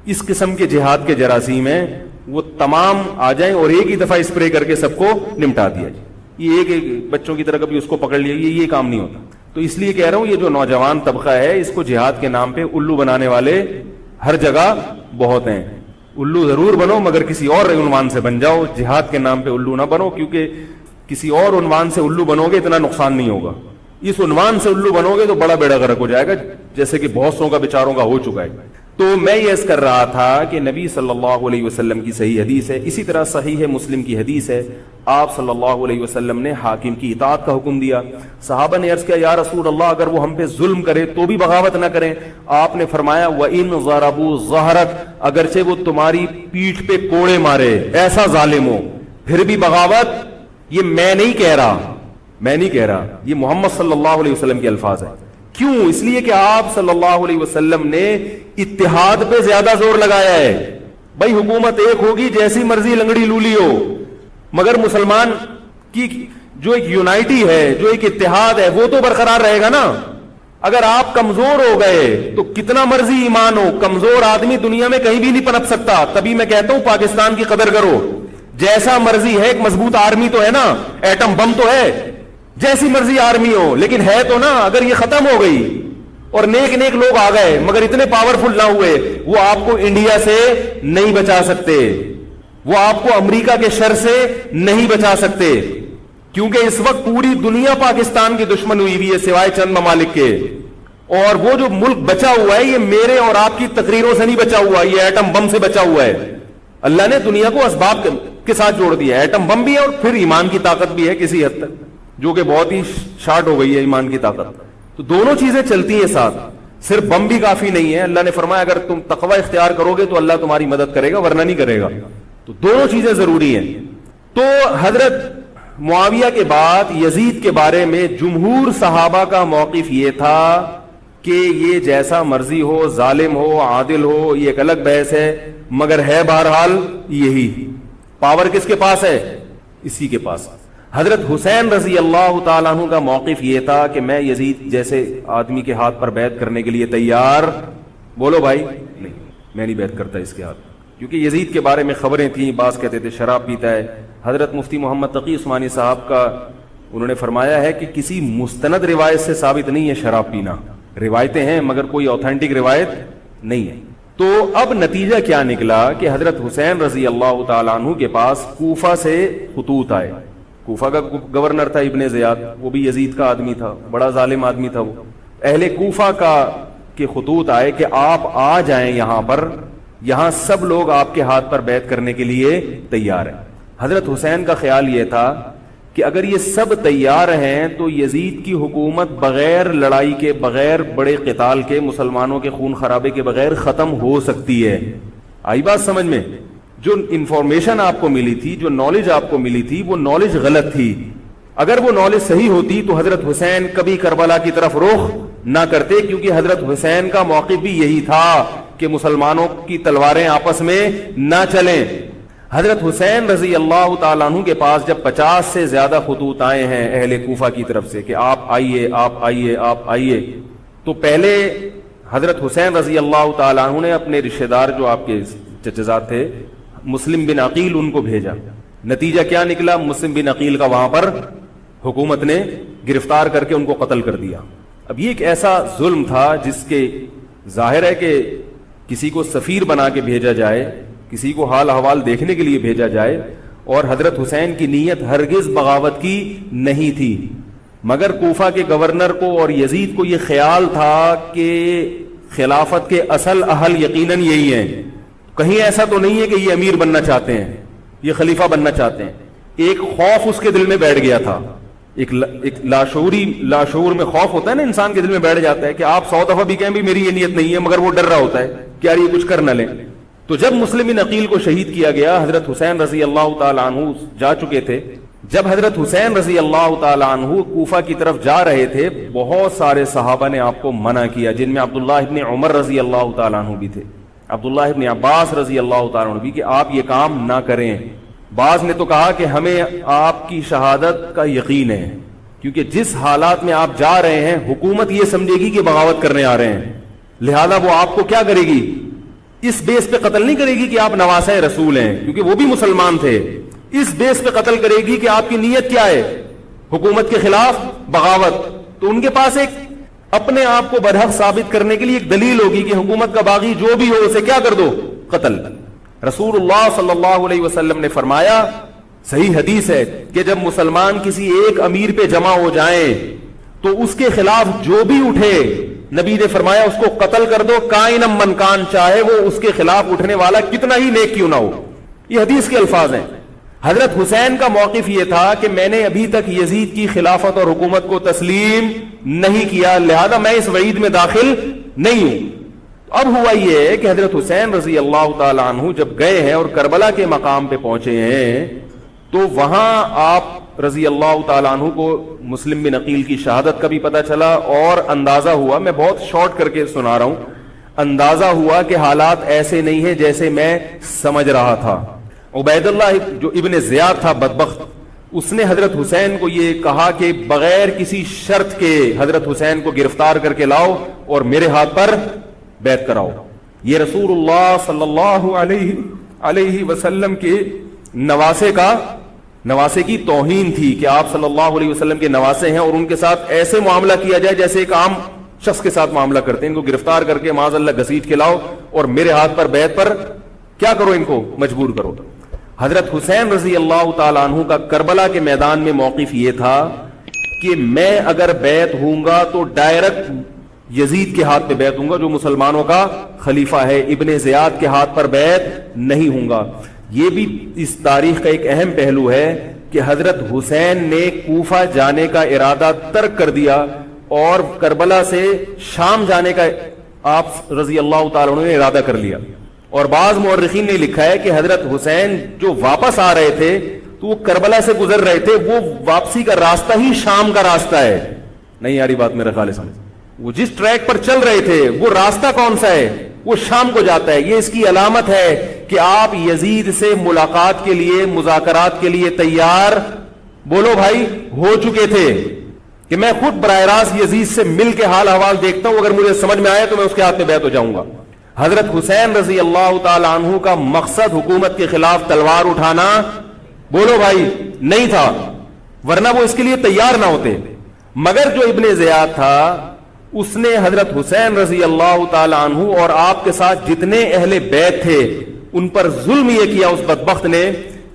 اس قسم کے جہاد کے جراثیم ہیں وہ تمام آ جائیں اور ایک ہی دفعہ اسپرے کر کے سب کو نمٹا دیا جائے۔ یہ ایک بچوں کی طرح کبھی اس کو پکڑ لیا، یہ کام نہیں ہوتا۔ تو اس لیے کہہ رہا ہوں یہ جو نوجوان طبقہ ہے اس کو جہاد کے نام پہ الو بنانے والے ہر جگہ بہت ہیں۔ الو ضرور بنو مگر کسی اور عنوان سے بن جاؤ، جہاد کے نام پہ الو نہ بنو، کیونکہ کسی اور عنوان سے الو بنو گے اتنا نقصان نہیں ہوگا، اس عنوان سے الو بنو گے تو بڑا بیڑا غرق ہو جائے گا، جیسے کہ بہت سو کا بیچاروں کا ہو چکا ہے۔ تو میں یہ عرض کر رہا تھا کہ نبی صلی اللہ علیہ وسلم کی صحیح حدیث ہے، اسی طرح صحیح مسلم کی حدیث ہے، آپ صلی اللہ علیہ وسلم نے حاکم کی اطاعت کا حکم دیا۔ صحابہ نے عرض کیا یا رسول اللہ اگر وہ ہم پہ ظلم کرے تو بھی بغاوت نہ کریں؟ آپ نے فرمایا وَإِن ضَرَبُوا ظَهْرَكَ، اگرچہ وہ تمہاری پیٹھ پہ کوڑے مارے، ایسا ظالم ہو، پھر بھی بغاوت؟ یہ میں نہیں کہہ رہا، یہ محمد صلی اللہ علیہ وسلم کے الفاظ ہیں۔ کیوں؟ اس لیے کہ آپ صلی اللہ علیہ وسلم نے اتحاد پہ زیادہ زور لگایا ہے۔ بھائی حکومت ایک ہوگی جیسی مرضی لنگڑی لولی ہو، مگر مسلمان کی جو ایک یونائٹی ہے، جو ایک اتحاد ہے وہ تو برقرار رہے گا نا۔ اگر آپ کمزور ہو گئے تو کتنا مرضی ایمان ہو، کمزور آدمی دنیا میں کہیں بھی نہیں پنپ سکتا۔ تبھی میں کہتا ہوں پاکستان کی قدر کرو، جیسا مرضی ہے، ایک مضبوط آرمی تو ہے نا، ایٹم بم تو ہے، جیسی مرضی آرمی ہو لیکن ہے تو نا۔ اگر یہ ختم ہو گئی اور نیک لوگ آ گئے مگر اتنے پاورفل نہ ہوئے، وہ آپ کو انڈیا سے نہیں بچا سکتے، وہ آپ کو امریکہ کے شر سے نہیں بچا سکتے، کیونکہ اس وقت پوری دنیا پاکستان کی دشمن ہوئی ہوئی ہے سوائے چند ممالک کے، اور وہ جو ملک بچا ہوا ہے یہ میرے اور آپ کی تقریروں سے نہیں بچا ہوا، یہ ایٹم بم سے بچا ہوا ہے۔ اللہ نے دنیا کو اسباب کے ساتھ جوڑ دیا، ایٹم بم بھی ہے اور پھر ایمان کی طاقت بھی ہے کسی حد تک، جو کہ بہت ہی شارٹ ہو گئی ہے ایمان کی طاقت۔ تو دونوں چیزیں چلتی ہیں ساتھ، صرف بم بھی کافی نہیں ہے۔ اللہ نے فرمایا اگر تم تقوی اختیار کرو گے تو اللہ تمہاری مدد کرے گا، ورنہ نہیں کرے گا۔ تو دونوں چیزیں ضروری ہیں۔ تو حضرت معاویہ کے بعد یزید کے بارے میں جمہور صحابہ کا موقف یہ تھا کہ یہ جیسا مرضی ہو، ظالم ہو، عادل ہو، یہ ایک الگ بحث ہے، مگر ہے بہرحال یہی۔ پاور کس کے پاس ہے؟ اسی کے پاس۔ حضرت حسین رضی اللہ تعالیٰ عنہ کا موقف یہ تھا کہ میں یزید جیسے آدمی کے ہاتھ پر بیعت کرنے کے لیے تیار، بولو بھائی، نہیں، میں نہیں بیعت کرتا اس کے ہاتھ، کیونکہ یزید کے بارے میں خبریں تھیں، بعض کہتے تھے شراب پیتا ہے۔ حضرت مفتی محمد تقی عثمانی صاحب کا انہوں نے فرمایا ہے کہ کسی مستند روایت سے ثابت نہیں ہے شراب پینا، روایتیں ہیں مگر کوئی اوتھینٹک روایت نہیں ہے۔ تو اب نتیجہ کیا نکلا کہ حضرت حسین رضی اللہ تعالیٰ عنہ کے پاس کوفہ سے خطوط آئے۔ کوفہ کا گورنر تھا ابن زیاد، وہ بھی یزید کا آدمی تھا، بڑا ظالم آدمی تھا وہ۔ اہل کوفہ کے خطوط آئے کہ آپ آ جائیں یہاں پر، یہاں سب لوگ آپ کے ہاتھ پر بیعت کرنے کے لیے تیار ہیں۔ حضرت حسین کا خیال یہ تھا کہ اگر یہ سب تیار ہیں تو یزید کی حکومت بغیر لڑائی کے، بغیر بڑے قتال کے، مسلمانوں کے خون خرابے کے بغیر ختم ہو سکتی ہے۔ آئی بات سمجھ میں؟ جو انفارمیشن آپ کو ملی تھی، جو نالج آپ کو ملی تھی، وہ نالج غلط تھی۔ اگر وہ نالج صحیح ہوتی تو حضرت حسین کبھی کربلا کی طرف رخ نہ کرتے، کیونکہ حضرت حسین کا موقف بھی یہی تھا کہ مسلمانوں کی تلواریں آپس میں نہ چلیں۔ حضرت حسین رضی اللہ تعالیٰ عنہ کے پاس جب 50 سے زیادہ خطوط آئے ہیں اہل کوفہ کی طرف سے کہ آپ آئیے، آپ آئیے، آپ آئیے، تو پہلے حضرت حسین رضی اللہ تعالیٰ عنہ نے اپنے رشتہ دار جو آپ کے چچزاد تھے، مسلم بن عقیل، ان کو بھیجا۔ نتیجہ کیا نکلا؟ مسلم بن عقیل کا وہاں پر حکومت نے گرفتار کر کے ان کو قتل کر دیا۔ اب یہ ایک ایسا ظلم تھا جس کے ظاہر ہے کہ کسی کو سفیر بنا کے بھیجا جائے، کسی کو حال احوال دیکھنے کے لیے بھیجا جائے، اور حضرت حسین کی نیت ہرگز بغاوت کی نہیں تھی، مگر کوفہ کے گورنر کو اور یزید کو یہ خیال تھا کہ خلافت کے اصل اہل یقیناً یہی ہیں، کہیں ایسا تو نہیں ہے کہ یہ امیر بننا چاہتے ہیں، یہ خلیفہ بننا چاہتے ہیں۔ ایک خوف اس کے دل میں بیٹھ گیا تھا، ایک لاشعور میں خوف ہوتا ہے نا، انسان کے دل میں بیٹھ جاتا ہے کہ آپ 100 دفعہ بھی کہیں بھی میری یہ نیت نہیں ہے، مگر وہ ڈر رہا ہوتا ہے کہ یار یہ کچھ کر نہ لیں۔ تو جب مسلم بن عقیل کو شہید کیا گیا، حضرت حسین رضی اللہ تعالیٰ عنہ جا چکے تھے۔ جب حضرت حسین رضی اللہ تعالیٰ عنہ کوفہ کی طرف جا رہے تھے، بہت سارے صحابہ نے آپ کو منع کیا، جن میں عبداللہ ابن عمر رضی اللہ تعالیٰ عنہ بھی تھے، عبداللہ ابن عباس رضی اللہ تعالیٰ عنہ بھی، کہ آپ یہ کام نہ کریں۔ بعض نے تو کہا کہ ہمیں آپ کی شہادت کا یقین ہے، کیونکہ جس حالات میں آپ جا رہے ہیں حکومت یہ سمجھے گی کہ بغاوت کرنے آ رہے ہیں، لہذا وہ آپ کو کیا کرے گی؟ اس بیس پہ قتل نہیں کرے گی کہ آپ نواسہ رسول ہیں، کیونکہ وہ بھی مسلمان تھے، اس بیس پہ قتل کرے گی کہ آپ کی نیت کیا ہے؟ حکومت کے خلاف بغاوت۔ تو ان کے پاس ایک اپنے آپ کو برحق ثابت کرنے کے لیے ایک دلیل ہوگی کہ حکومت کا باغی جو بھی ہو اسے کیا کر دو؟ قتل۔ رسول اللہ صلی اللہ علیہ وسلم نے فرمایا، صحیح حدیث ہے، کہ جب مسلمان کسی ایک امیر پہ جمع ہو جائیں تو اس کے خلاف جو بھی اٹھے، نبی نے فرمایا اس کو قتل کر دو، کائنم من کان، چاہے وہ اس کے خلاف اٹھنے والا کتنا ہی نیک کیوں نہ ہو۔ یہ حدیث کے الفاظ ہیں۔ حضرت حسین کا موقف یہ تھا کہ میں نے ابھی تک یزید کی خلافت اور حکومت کو تسلیم نہیں کیا، لہذا میں اس وعید میں داخل نہیں ہوں۔ اب ہوا یہ ہے کہ حضرت حسین رضی اللہ تعالی عنہ جب گئے ہیں اور کربلا کے مقام پہ پہنچے ہیں، تو وہاں آپ رضی اللہ تعالیٰ عنہ کو مسلم بن عقیل کی شہادت کا بھی پتہ چلا، اور اندازہ ہوا، میں بہت شارٹ کر کے سنا رہا ہوں، اندازہ ہوا کہ حالات ایسے نہیں ہیں جیسے میں سمجھ رہا تھا۔ عبید اللہ جو ابن زیاد تھا بدبخت، اس نے حضرت حسین کو یہ کہا کہ بغیر کسی شرط کے حضرت حسین کو گرفتار کر کے لاؤ اور میرے ہاتھ پر بیعت کراؤ۔ یہ رسول اللہ صلی اللہ علیہ وسلم کے نواسے کی توہین تھی کہ آپ صلی اللہ علیہ وسلم کے نواسے ہیں اور ان کے ساتھ ایسے معاملہ کیا جائے جیسے ایک عام شخص کے ساتھ معاملہ کرتے ہیں۔ ان کو گرفتار کر کے معاذ اللہ گھسیٹ کے لاؤ اور میرے ہاتھ پر بیعت پر کیا کرو، ان کو مجبور کرو۔ حضرت حسین رضی اللہ تعالیٰ عنہ کا کربلا کے میدان میں موقف یہ تھا کہ میں اگر بیعت ہوں گا تو ڈائریکٹ یزید کے ہاتھ پہ بیعت ہوں گا جو مسلمانوں کا خلیفہ ہے، ابن زیاد کے ہاتھ پر بیعت نہیں ہوں گا۔ یہ بھی اس تاریخ کا ایک اہم پہلو ہے کہ حضرت حسین نے کوفہ جانے کا ارادہ ترک کر دیا اور کربلا سے شام جانے کا آپ رضی اللہ تعالیٰ عنہ نے ارادہ کر لیا۔ اور بعض مورخین نے لکھا ہے کہ حضرت حسین جو واپس آ رہے تھے تو وہ کربلا سے گزر رہے تھے، وہ واپسی کا راستہ ہی شام کا راستہ ہے۔ نہیں یاری بات میرا خیال سمجھ، وہ جس ٹریک پر چل رہے تھے وہ راستہ کون سا ہے؟ وہ شام کو جاتا ہے. یہ اس کی علامت ہے کہ آپ یزید سے ملاقات کے لیے, مذاکرات کے لیے تیار, بولو بھائی, ہو چکے تھے. کہ میں خود براہ راست یزید سے مل کے حال احوال دیکھتا ہوں, اگر مجھے سمجھ میں آئے تو میں اس کے ہاتھ میں بیعت ہو جاؤں گا. حضرت حسین رضی اللہ تعالی عنہ کا مقصد حکومت کے خلاف تلوار اٹھانا, بولو بھائی, نہیں تھا, ورنہ وہ اس کے لیے تیار نہ ہوتے. مگر جو ابن زیاد تھا اس نے حضرت حسین رضی اللہ تعالی عنہ اور آپ کے ساتھ جتنے اہل بیت تھے ان پر ظلم یہ کیا اس بدبخت نے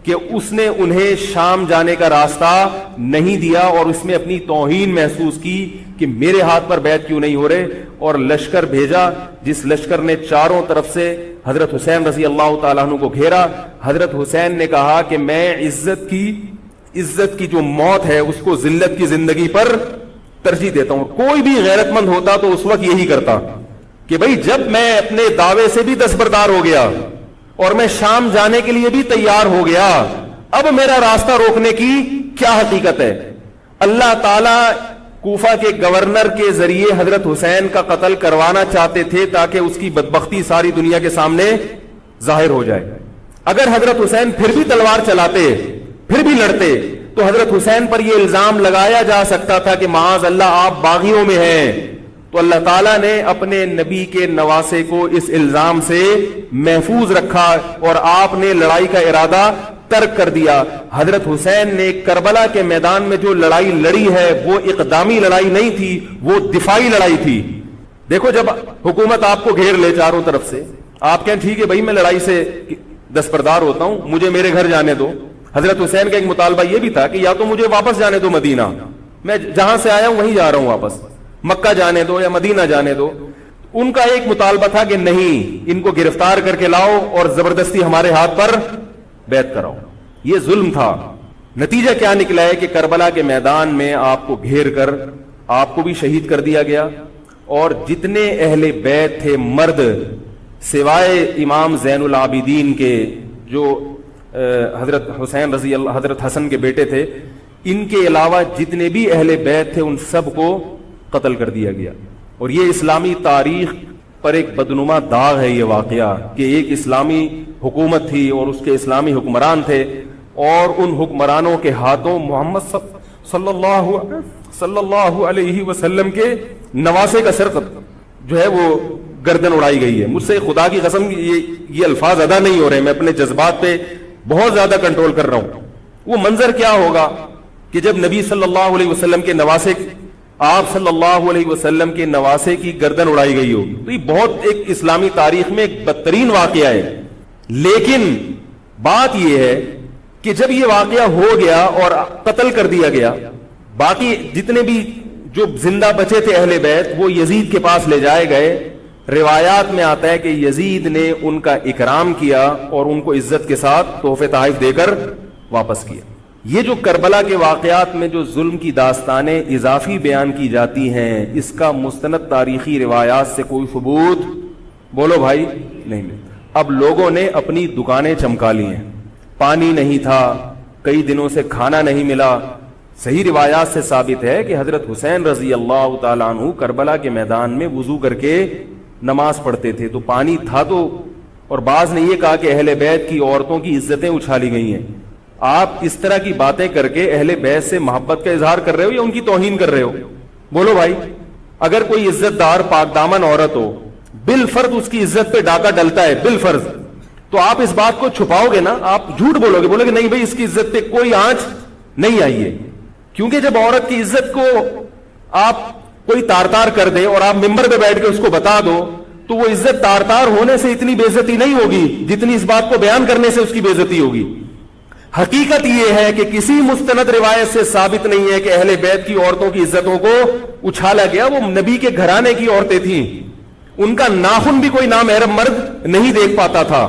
کہ اس نے انہیں شام جانے کا راستہ نہیں دیا, اور اس میں اپنی توہین محسوس کی کہ میرے ہاتھ پر بیعت کیوں نہیں ہو رہے, اور لشکر بھیجا جس لشکر نے چاروں طرف سے حضرت حسین رضی اللہ تعالیٰ عنہ کو گھیرا. حضرت حسین نے کہا کہ میں عزت کی جو موت ہے اس کو ذلت کی زندگی پر ترجیح دیتا ہوں. کوئی بھی غیرت مند ہوتا تو اس وقت یہی کرتا کہ بھئی جب میں اپنے دعوے سے بھی دستبردار ہو گیا اور میں شام جانے کے لیے بھی تیار ہو گیا, اب میرا راستہ روکنے کی کیا حقیقت ہے؟ اللہ تعالی کوفہ کے گورنر کے ذریعے حضرت حسین کا قتل کروانا چاہتے تھے تاکہ اس کی بدبختی ساری دنیا کے سامنے ظاہر ہو جائے. اگر حضرت حسین پھر بھی تلوار چلاتے, پھر بھی لڑتے, تو حضرت حسین پر یہ الزام لگایا جا سکتا تھا کہ معاذ اللہ آپ باغیوں میں ہیں. تو اللہ تعالیٰ نے اپنے نبی کے نواسے کو اس الزام سے محفوظ رکھا اور آپ نے لڑائی کا ارادہ ترک کر دیا. حضرت حسین نے کربلا کے میدان میں جو لڑائی لڑی ہے وہ اقدامی لڑائی نہیں تھی, وہ دفاعی لڑائی تھی. دیکھو جب حکومت آپ کو گھیر لے چاروں طرف سے, آپ کہیں ٹھیک ہے بھائی میں لڑائی سے دستبردار ہوتا ہوں, مجھے میرے گھر جانے دو. حضرت حسین کا ایک مطالبہ یہ بھی تھا کہ یا تو مجھے واپس جانے دو مدینہ, میں جہاں سے آیا ہوں وہیں جا رہا ہوں واپس, مکہ جانے دو یا مدینہ جانے دو. ان کا ایک مطالبہ تھا کہ نہیں, ان کو گرفتار کر کے لاؤ اور زبردستی ہمارے ہاتھ پر بیعت کراؤ. یہ ظلم تھا. نتیجہ کیا نکلا ہے کہ کربلا کے میدان میں آپ کو گھیر کر آپ کو بھی شہید کر دیا گیا, اور جتنے اہل بیت تھے مرد سوائے امام زین العابدین کے جو حضرت حسین رضی اللہ, حضرت حسن کے بیٹے تھے, ان کے علاوہ جتنے بھی اہل بیت تھے ان سب کو قتل کر دیا گیا. اور یہ اسلامی تاریخ پر ایک بدنما داغ ہے یہ واقعہ کہ ایک اسلامی حکومت تھی اور اس کے اسلامی حکمران تھے, اور ان حکمرانوں کے ہاتھوں محمد صلی اللہ علیہ وسلم کے نواسے کا سر جو ہے وہ گردن اڑائی گئی ہے. مجھ سے خدا کی قسم یہ الفاظ ادا نہیں ہو رہے, میں اپنے جذبات پہ بہت زیادہ کنٹرول کر رہا ہوں. وہ منظر کیا ہوگا کہ جب نبی صلی اللہ علیہ وسلم کے نواسے, آپ صلی اللہ علیہ وسلم کے نواسے کی گردن اڑائی گئی ہوگی. تو یہ بہت ایک اسلامی تاریخ میں ایک بدترین واقعہ ہے. لیکن بات یہ ہے کہ جب یہ واقعہ ہو گیا اور قتل کر دیا گیا, باقی جتنے بھی جو زندہ بچے تھے اہل بیت وہ یزید کے پاس لے جائے گئے. روایات میں آتا ہے کہ یزید نے ان کا اکرام کیا اور ان کو عزت کے ساتھ تحفے تحائف دے کر واپس کیا. یہ جو کربلا کے واقعات میں جو ظلم کی داستانیں اضافی بیان کی جاتی ہیں, اس کا مستند تاریخی روایات سے کوئی ثبوت, بولو بھائی, نہیں ملتا. اب لوگوں نے اپنی دکانیں چمکا لی ہیں, پانی نہیں تھا, کئی دنوں سے کھانا نہیں ملا. صحیح روایات سے ثابت ہے کہ حضرت حسین رضی اللہ تعالیٰ عنہ کربلا کے میدان میں وضو کر کے نماز پڑھتے تھے تو پانی تھا تو, اور بعض نے یہ کہا کہ اہل بیت کی عورتوں کی عزتیں اچھالی گئی ہیں. آپ اس طرح کی باتیں کر کے اہل بیت سے محبت کا اظہار کر رہے ہو یا ان کی توہین کر رہے ہو؟ بولو بھائی. اگر کوئی عزت دار پاک دامن عورت ہو, بالفرض اس کی عزت پہ ڈاکہ ڈلتا ہے بالفرض, تو آپ اس بات کو چھپاؤ گے نا, آپ جھوٹ بولو گے, بولو گے نہیں بھائی اس کی عزت پہ کوئی آنچ نہیں آئی ہے. کیونکہ جب عورت کی عزت کو آپ کوئی تار تار کر دے اور آپ ممبر پہ بیٹھ کے اس کو بتا دو تو وہ عزت تار تار ہونے سے اتنی بے عزتی نہیں ہوگی جتنی اس بات کو بیان کرنے سے اس کی بے عزتی ہوگی. حقیقت یہ ہے کہ کسی مستند روایت سے ثابت نہیں ہے کہ اہل بیت کی عورتوں کی عزتوں کو اچھالا گیا. وہ نبی کے گھرانے کی عورتیں تھیں, ان کا ناخن بھی کوئی نامحرم مرد نہیں دیکھ پاتا تھا.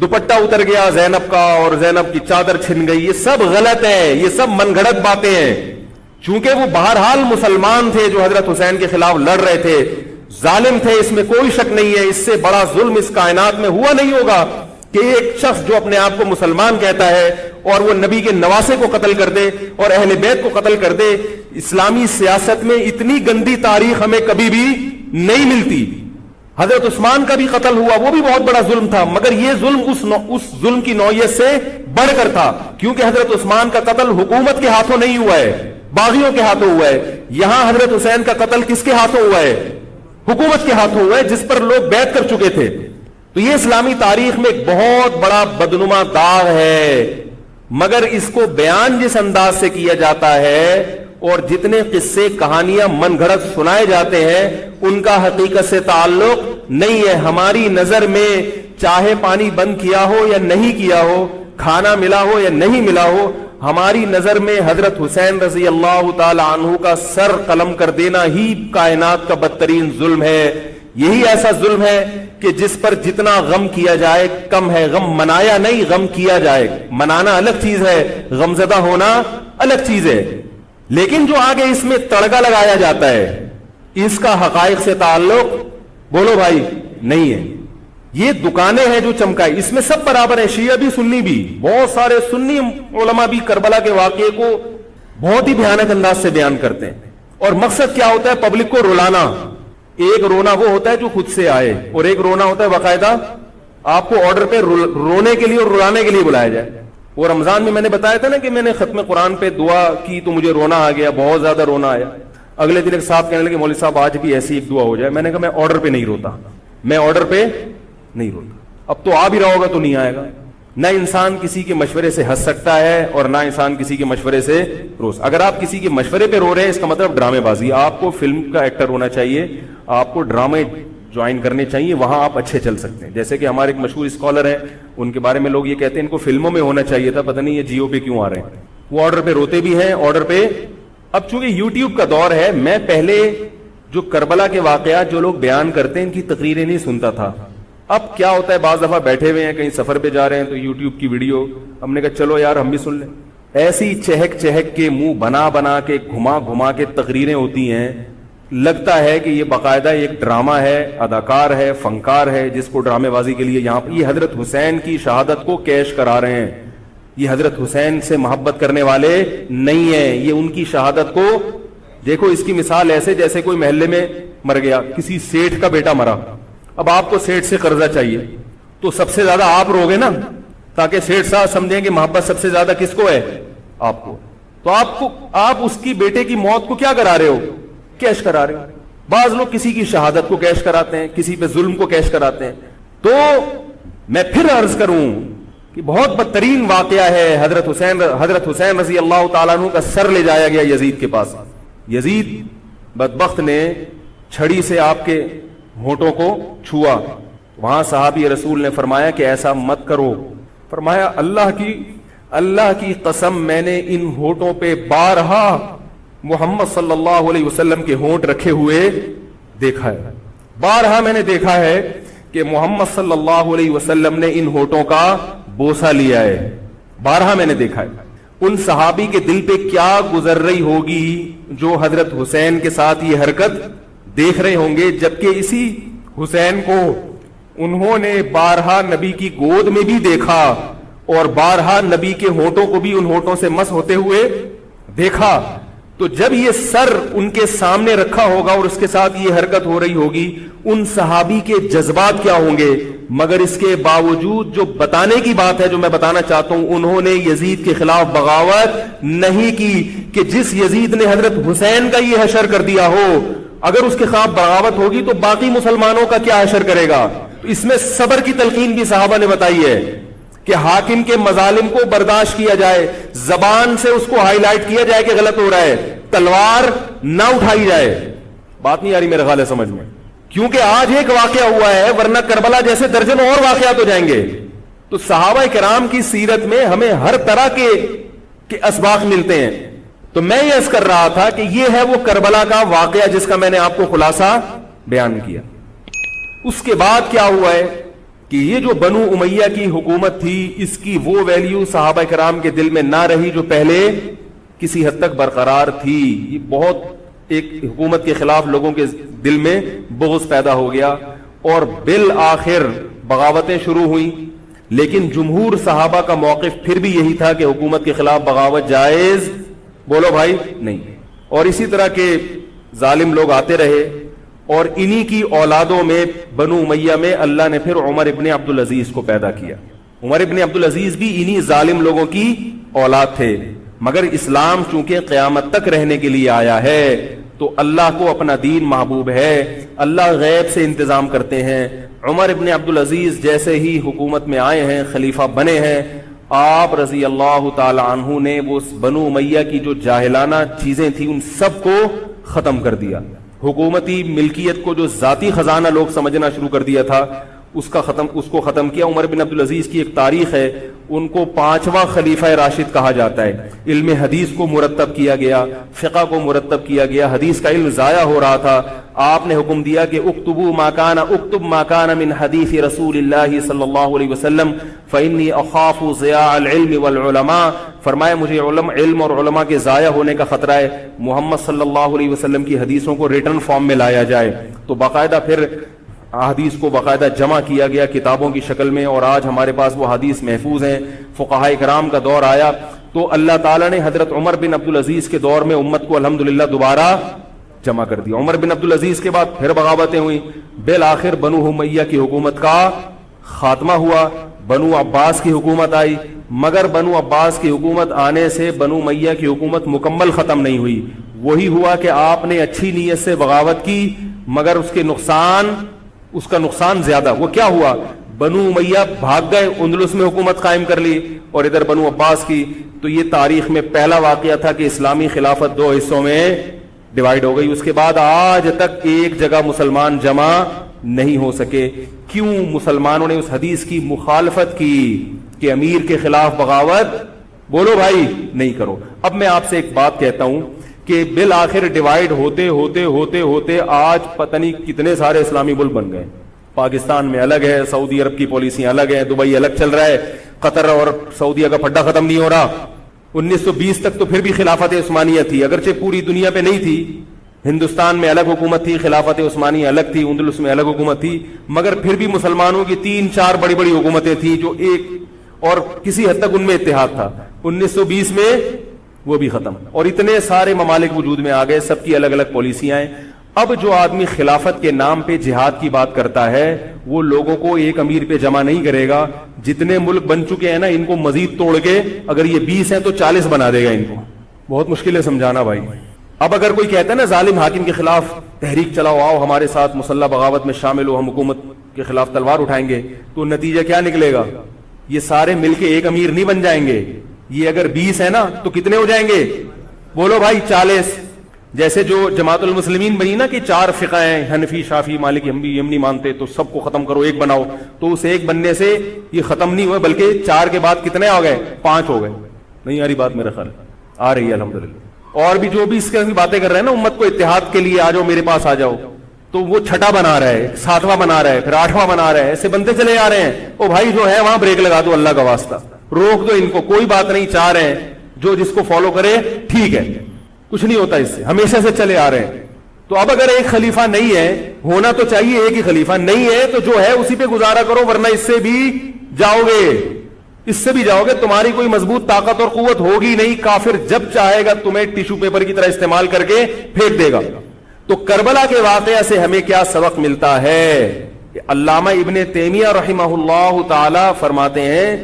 دوپٹہ اتر گیا زینب کا اور زینب کی چادر چھن گئی, یہ سب غلط ہے, یہ سب من گھڑت باتیں ہیں. چونکہ وہ بہرحال مسلمان تھے جو حضرت حسین کے خلاف لڑ رہے تھے, ظالم تھے, اس میں کوئی شک نہیں ہے. اس سے بڑا ظلم اس کائنات میں ہوا نہیں ہوگا کہ ایک شخص جو اپنے آپ کو مسلمان کہتا ہے اور وہ نبی کے نواسے کو قتل کر دے اور اہل بیت کو قتل کر دے. اسلامی سیاست میں اتنی گندی تاریخ ہمیں کبھی بھی نہیں ملتی. حضرت عثمان کا بھی قتل ہوا, وہ بھی بہت بڑا ظلم تھا, مگر یہ ظلم اس ظلم کی نوعیت سے بڑھ کر تھا, کیونکہ حضرت عثمان کا قتل حکومت کے ہاتھوں نہیں ہوا ہے, باغیوں کے ہاتھوں ہوا ہے. یہاں حضرت حسین کا قتل کس کے ہاتھوں ہوا ہے؟ حکومت کے ہاتھوں ہوا ہے, جس پر لوگ بیعت کر چکے تھے. تو یہ اسلامی تاریخ میں ایک بہت بڑا بدنما داغ ہے, مگر اس کو بیان جس انداز سے کیا جاتا ہے اور جتنے قصے کہانیاں من گھڑت سنائے جاتے ہیں ان کا حقیقت سے تعلق نہیں ہے. ہماری نظر میں چاہے پانی بند کیا ہو یا نہیں کیا ہو, کھانا ملا ہو یا نہیں ملا ہو, ہماری نظر میں حضرت حسین رضی اللہ تعالی عنہ کا سر قلم کر دینا ہی کائنات کا بدترین ظلم ہے. یہی ایسا ظلم ہے کہ جس پر جتنا غم کیا جائے کم ہے. غم منایا نہیں, غم کیا جائے. منانا الگ چیز ہے, غمزدہ ہونا الگ چیز ہے. لیکن جو آگے اس میں تڑکا لگایا جاتا ہے اس کا حقائق سے تعلق بولو بھائی نہیں ہے. یہ دکانیں ہیں جو چمکائی, اس میں سب برابر ہیں, شیعہ بھی سنی بھی. بہت سارے سنی علماء بھی کربلا کے واقعے کو بہت ہی بھیانک انداز سے بیان کرتے ہیں, اور مقصد کیا ہوتا ہے؟ پبلک کو رلانا. ایک رونا وہ ہوتا ہے جو خود سے آئے, اور ایک رونا ہوتا ہے باقاعدہ آپ کو آرڈر پہ رونے کے لیے اور رلانے کے لیے بلایا جائے. وہ رمضان میں نے بتایا تھا نا کہ میں نے ختم قرآن پہ دعا کی تو مجھے رونا آ گیا, بہت زیادہ رونا آیا. اگلے دن ایک صاحب کہنے لگے مولوی صاحب آج بھی ایسی ایک دعا ہو جائے. میں نے کہا میں آرڈر پہ نہیں روتا, میں آرڈر پہ نہیں روتا. اب تو آ بھی رہا ہوگا تو نہیں آئے گا. نہ انسان کسی کے مشورے سے ہنس سکتا ہے اور نہ انسان کسی کے مشورے سے اگر آپ کسی کے مشورے پہ رو رہے ہیں اس کا مطلب ڈرامے بازی. آپ کو فلم کا ایکٹر ہونا چاہیے, آپ کو ڈرامے جوائن کرنے چاہیے, وہاں آپ اچھے چل سکتے ہیں. جیسے کہ ہمارے ایک مشہور اسکالر ہیں, ان کے بارے میں لوگ یہ کہتے ہیں ان کو فلموں میں ہونا چاہیے تھا, پتہ نہیں یہ جیو پہ کیوں آ رہے ہیں. وہ آرڈر پہ روتے بھی ہیں, آرڈر پہ. اب چونکہ یوٹیوب کا دور ہے, میں پہلے جو کربلا کے واقعات جو لوگ بیان کرتے ہیں ان کی تقریریں نہیں سنتا تھا. اب کیا ہوتا ہے, بعض دفعہ بیٹھے ہوئے ہیں کہیں سفر پہ جا رہے ہیں تو یوٹیوب کی ویڈیو, ہم نے کہا چلو یار ہم بھی سن لیں. ایسی چہک چہک کے منہ بنا بنا کے گھما گھما کے تقریریں ہوتی ہیں, لگتا ہے کہ یہ باقاعدہ ایک ڈرامہ ہے, اداکار ہے, فنکار ہے جس کو ڈرامے بازی کے لیے یہاں یہ حضرت حسین کی شہادت کو کیش کرا رہے ہیں. یہ حضرت حسین سے محبت کرنے والے نہیں ہیں, یہ ان کی شہادت کو دیکھو. اس کی مثال ایسے جیسے کوئی محلے میں مر گیا, کسی سیٹھ کا بیٹا مرا, اب آپ کو سیٹھ سے قرضہ چاہیے تو سب سے زیادہ آپ روگے نا, تاکہ سیٹھ صاحب سمجھیں کہ محبت سب سے زیادہ کس کو ہے؟ آپ کو. تو آپ اس کی بیٹے کی موت کو کیا کرا رہے ہو؟ کیش کرا رہے ہو. بعض لوگ کسی کی شہادت کو کیش کراتے ہیں, کسی پہ ظلم کو کیش کراتے ہیں. تو میں پھر عرض کروں کہ بہت بدترین واقعہ ہے. حضرت حسین رضی اللہ تعالیٰ عنہ کا سر لے جایا گیا یزید کے پاس. یزید بدبخت نے چھڑی سے آپ کے ہونٹوں کو چھوا. وہاں صحابی رسول نے فرمایا کہ ایسا مت کرو. فرمایا اللہ کی قسم میں نے ان ہونٹوں پہ بارہا محمد صلی اللہ علیہ وسلم کے ہونٹ رکھے ہوئے دیکھا ہے. بارہا میں نے دیکھا ہے کہ محمد صلی اللہ علیہ وسلم نے ان ہونٹوں کا بوسہ لیا ہے. بارہا میں نے دیکھا ہے. ان صحابی کے دل پہ کیا گزر رہی ہوگی جو حضرت حسین کے ساتھ یہ حرکت دیکھ رہے ہوں گے, جبکہ اسی حسین کو انہوں نے بارہا نبی کی گود میں بھی دیکھا اور بارہا نبی کے ہونٹوں کو بھی ان ہونٹوں سے مس ہوتے ہوئے دیکھا. تو جب یہ سر ان کے سامنے رکھا ہوگا اور اس کے ساتھ یہ حرکت ہو رہی ہوگی, ان صحابی کے جذبات کیا ہوں گے. مگر اس کے باوجود جو بتانے کی بات ہے, جو میں بتانا چاہتا ہوں, انہوں نے یزید کے خلاف بغاوت نہیں کی کہ جس یزید نے حضرت حسین کا یہ حشر کر دیا ہو, اگر اس کے خلاف بغاوت ہوگی تو باقی مسلمانوں کا کیا حشر کرے گا. تو اس میں صبر کی تلقین بھی صحابہ نے بتائی ہے کہ حاکم کے مظالم کو برداشت کیا جائے, زبان سے اس کو ہائی لائٹ کیا جائے کہ غلط ہو رہا ہے, تلوار نہ اٹھائی جائے. بات نہیں آ رہی میرے خیال ہے سمجھ میں, کیونکہ آج ایک واقعہ ہوا ہے ورنہ کربلا جیسے درجنوں اور واقعات ہو جائیں گے. تو صحابہ کرام کی سیرت میں ہمیں ہر طرح کے اسباق ملتے ہیں. تو میں یہ عرض کر رہا تھا کہ یہ ہے وہ کربلا کا واقعہ جس کا میں نے آپ کو خلاصہ بیان کیا. اس کے بعد کیا ہوا ہے کہ یہ جو بنو امیہ کی حکومت تھی, اس کی وہ ویلیو صحابہ کرام کے دل میں نہ رہی جو پہلے کسی حد تک برقرار تھی. یہ بہت ایک حکومت کے خلاف لوگوں کے دل میں بغض پیدا ہو گیا اور بالآخر بغاوتیں شروع ہوئیں. لیکن جمہور صحابہ کا موقف پھر بھی یہی تھا کہ حکومت کے خلاف بغاوت جائز، بولو بھائی، نہیں. اور اسی طرح کے ظالم لوگ آتے رہے، اور انہی کی اولادوں میں بنو امیہ میں اللہ نے پھر عمر ابن عبدالعزیز کو پیدا کیا. عمر ابن عبدالعزیز بھی انہی ظالم لوگوں کی اولاد تھے، مگر اسلام چونکہ قیامت تک رہنے کے لیے آیا ہے تو اللہ کو اپنا دین محبوب ہے، اللہ غیب سے انتظام کرتے ہیں. عمر ابن عبدالعزیز جیسے ہی حکومت میں آئے ہیں، خلیفہ بنے ہیں، آپ رضی اللہ تعالی عنہ نے وہ بنو امیہ کی جو جاہلانہ چیزیں تھیں ان سب کو ختم کر دیا. حکومتی ملکیت کو جو ذاتی خزانہ لوگ سمجھنا شروع کر دیا تھا اس کو ختم کیا. عمر بن عبدالعزیز کی ایک تاریخ ہے، ان کو 5واں خلیفہ راشد کہا جاتا ہے. علم حدیث کو مرتب کیا گیا، فقہ کو مرتب کیا گیا، حدیث کا علم ضائع ہو رہا تھا. آپ نے حکم دیا کہ اکتب ما کان من حدیث رسول اللہ صلی اللہ علیہ وسلم فإنی اخاف ضیاع العلم والعلماء. فرمایا مجھے علم اور علماء کے ضائع ہونے کا خطرہ ہے، محمد صلی اللہ علیہ وسلم کی حدیثوں کو ریٹن فارم میں لایا جائے. تو باقاعدہ پھر حدیث کو باقاعدہ جمع کیا گیا کتابوں کی شکل میں، اور آج ہمارے پاس وہ حدیث محفوظ ہیں. فقہاء کرام کا دور آیا تو اللہ تعالیٰ نے حضرت عمر بن عبدالعزیز کے دور میں امت کو الحمدللہ دوبارہ جمع کر دیا. عمر بن عبدالعزیز کے بعد پھر بغاوتیں ہوئیں، بالآخر بنو امیہ کی حکومت کا خاتمہ ہوا، بنو عباس کی حکومت آئی. مگر بنو عباس کی حکومت آنے سے بنو امیہ کی حکومت مکمل ختم نہیں ہوئی. وہی ہوا کہ آپ نے اچھی نیت سے بغاوت کی مگر اس کا نقصان زیادہ. وہ کیا ہوا؟ بنو امیہ بھاگ گئے، اندلس میں حکومت قائم کر لی، اور ادھر بنو عباس کی. تو یہ تاریخ میں پہلا واقعہ تھا کہ اسلامی خلافت 2 حصوں میں ڈیوائیڈ ہو گئی. اس کے بعد آج تک ایک جگہ مسلمان جمع نہیں ہو سکے. کیوں؟ مسلمانوں نے اس حدیث کی مخالفت کی کہ امیر کے خلاف بغاوت، بولو بھائی، نہیں کرو. اب میں آپ سے ایک بات کہتا ہوں کہ بالآخر ڈیوائیڈ ہوتے ہوتے ہوتے ہوتے آج پتہ نہیں کتنے سارے اسلامی ملک بن گئے. پاکستان میں الگ ہے، سعودی عرب کی پالیسیاں الگ ہیں، دبئی الگ چل رہا ہے، قطر اور سعودیہ کا پھڈا ختم نہیں ہو رہا. 1920 تک تو پھر بھی خلافت عثمانیہ تھی، اگرچہ پوری دنیا پہ نہیں تھی. ہندوستان میں الگ حکومت تھی، خلافت عثمانیہ الگ تھی، اندلس میں الگ حکومت تھی، مگر پھر بھی مسلمانوں کی 3-4 بڑی بڑی حکومتیں تھیں جو ایک اور کسی حد تک ان میں اتحاد تھا. 1920 میں وہ بھی ختم، اور اتنے سارے ممالک وجود میں آ گئے، سب کی الگ الگ پالیسیاں ہیں. اب جو آدمی خلافت کے نام پہ جہاد کی بات کرتا ہے وہ لوگوں کو ایک امیر پہ جمع نہیں کرے گا. جتنے ملک بن چکے ہیں نا ان کو مزید توڑ کے، اگر یہ 20 ہیں تو 40 بنا دے گا. ان کو بہت مشکل ہے سمجھانا بھائی. اب اگر کوئی کہتا ہے نا ظالم حاکم کے خلاف تحریک چلاؤ، آؤ ہمارے ساتھ مسلح بغاوت میں شامل ہو، ہم حکومت کے خلاف تلوار اٹھائیں گے، تو نتیجہ کیا نکلے گا؟ یہ سارے مل کے ایک امیر نہیں بن جائیں گے. یہ اگر 20 ہے نا تو کتنے ہو جائیں گے؟ بولو بھائی 40. جیسے جو جماعت المسلمین بنی نا کہ 4 فقہ ہیں، حنفی، شافعی، مالکی، ہم بھی یہ نہیں مانتے، تو سب کو ختم کرو، ایک بناؤ. تو اس ایک بننے سے یہ ختم نہیں ہوئے، بلکہ 4 کے بعد کتنے آ گئے؟ 5 ہو گئے. نہیں آ رہی بات؟ میرے خیال آ رہی ہے الحمدللہ. اور بھی جو بھی اس کی باتیں کر رہے ہیں نا امت کو اتحاد کے لیے، آ جاؤ میرے پاس آ جاؤ، تو وہ 6واں بنا رہا ہے، 7واں بنا رہا ہے، پھر 8واں بنا رہا ہے، ایسے بنتے چلے آ رہے ہیں. او بھائی جو ہے وہاں بریک لگا دو، اللہ کا واسطہ روک دو ان کو. کوئی بات نہیں، 4 ہیں، جو جس کو فالو کرے ٹھیک ہے، کچھ نہیں ہوتا اس سے، ہمیشہ سے چلے آ رہے ہیں. تو اب اگر ایک خلیفہ نہیں ہے، ہونا تو چاہیے ایک ہی خلیفہ، نہیں ہے تو جو ہے اسی پہ گزارا کرو، ورنہ اس سے بھی جاؤ گے، اس سے بھی جاؤ گے. تمہاری کوئی مضبوط طاقت اور قوت ہوگی نہیں. کافر جب چاہے گا تمہیں ٹیشو پیپر کی طرح استعمال کر کے پھینک دے گا. تو کربلا کے واقعہ سے ہمیں کیا سبق ملتا ہے؟ کہ علامہ ابن تیمیہ رحمہ اللہ تعالی فرماتے ہیں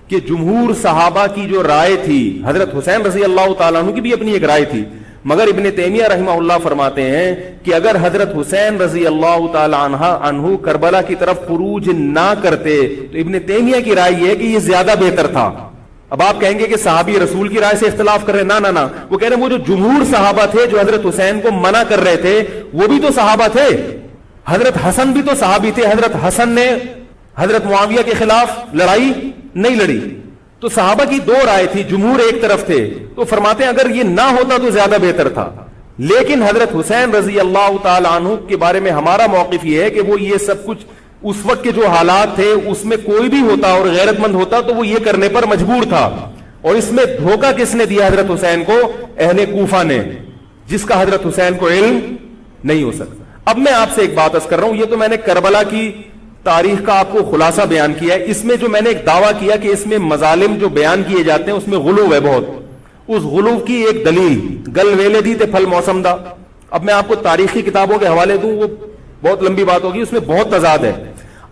کہ جمہور صحابہ کی جو رائے تھی، حضرت حسین رضی اللہ تعالیٰ عنہ کی بھی اپنی ایک رائے تھی، مگر ابن تیمیہ رحمہ اللہ فرماتے ہیں کہ اگر حضرت حسین رضی اللہ تعالی عنہ کربلا کی طرف خروج نہ کرتے تو ابن تیمیہ کی رائے یہ ہے کہ یہ زیادہ بہتر تھا. اب آپ کہیں گے کہ صحابی رسول کی رائے سے اختلاف کر رہے ہیں، نہ وہ کہہ رہے ہیں وہ جو جمہور صحابہ تھے جو حضرت حسین کو منع کر رہے تھے وہ بھی تو صحابہ تھے. حضرت حسن بھی تو صحابی تھے. حضرت حسن نے حضرت معاویہ کے خلاف لڑائی نہیں لڑی. تو صحابہ کی 2 رائے تھی، جمہور ایک طرف تھے. تو فرماتے ہیں اگر یہ نہ ہوتا تو زیادہ بہتر تھا. لیکن حضرت حسین رضی اللہ تعالی عنہ کے بارے میں ہمارا موقف یہ ہے کہ وہ یہ سب کچھ اس وقت کے جو حالات تھے اس میں کوئی بھی ہوتا اور غیرت مند ہوتا تو وہ یہ کرنے پر مجبور تھا. اور اس میں دھوکہ کس نے دیا حضرت حسین کو؟ اہل کوفہ نے، جس کا حضرت حسین کو علم نہیں ہو سکتا. اب میں آپ سے ایک بات عرض کر رہا ہوں، یہ تو میں نے کربلا کی تاریخ کا آپ کو خلاصہ بیان کیا ہے. اس میں جو میں نے ایک دعویٰ کیا کہ اس میں مظالم جو بیان کیے جاتے ہیں اس میں غلو ہے بہت, اس غلو کی ایک دلیل گل ویلے دی تے پھل موسم دا. اب میں آپ کو تاریخی کتابوں کے حوالے دوں, وہ بہت لمبی بات ہوگی, اس میں بہت تضاد ہے.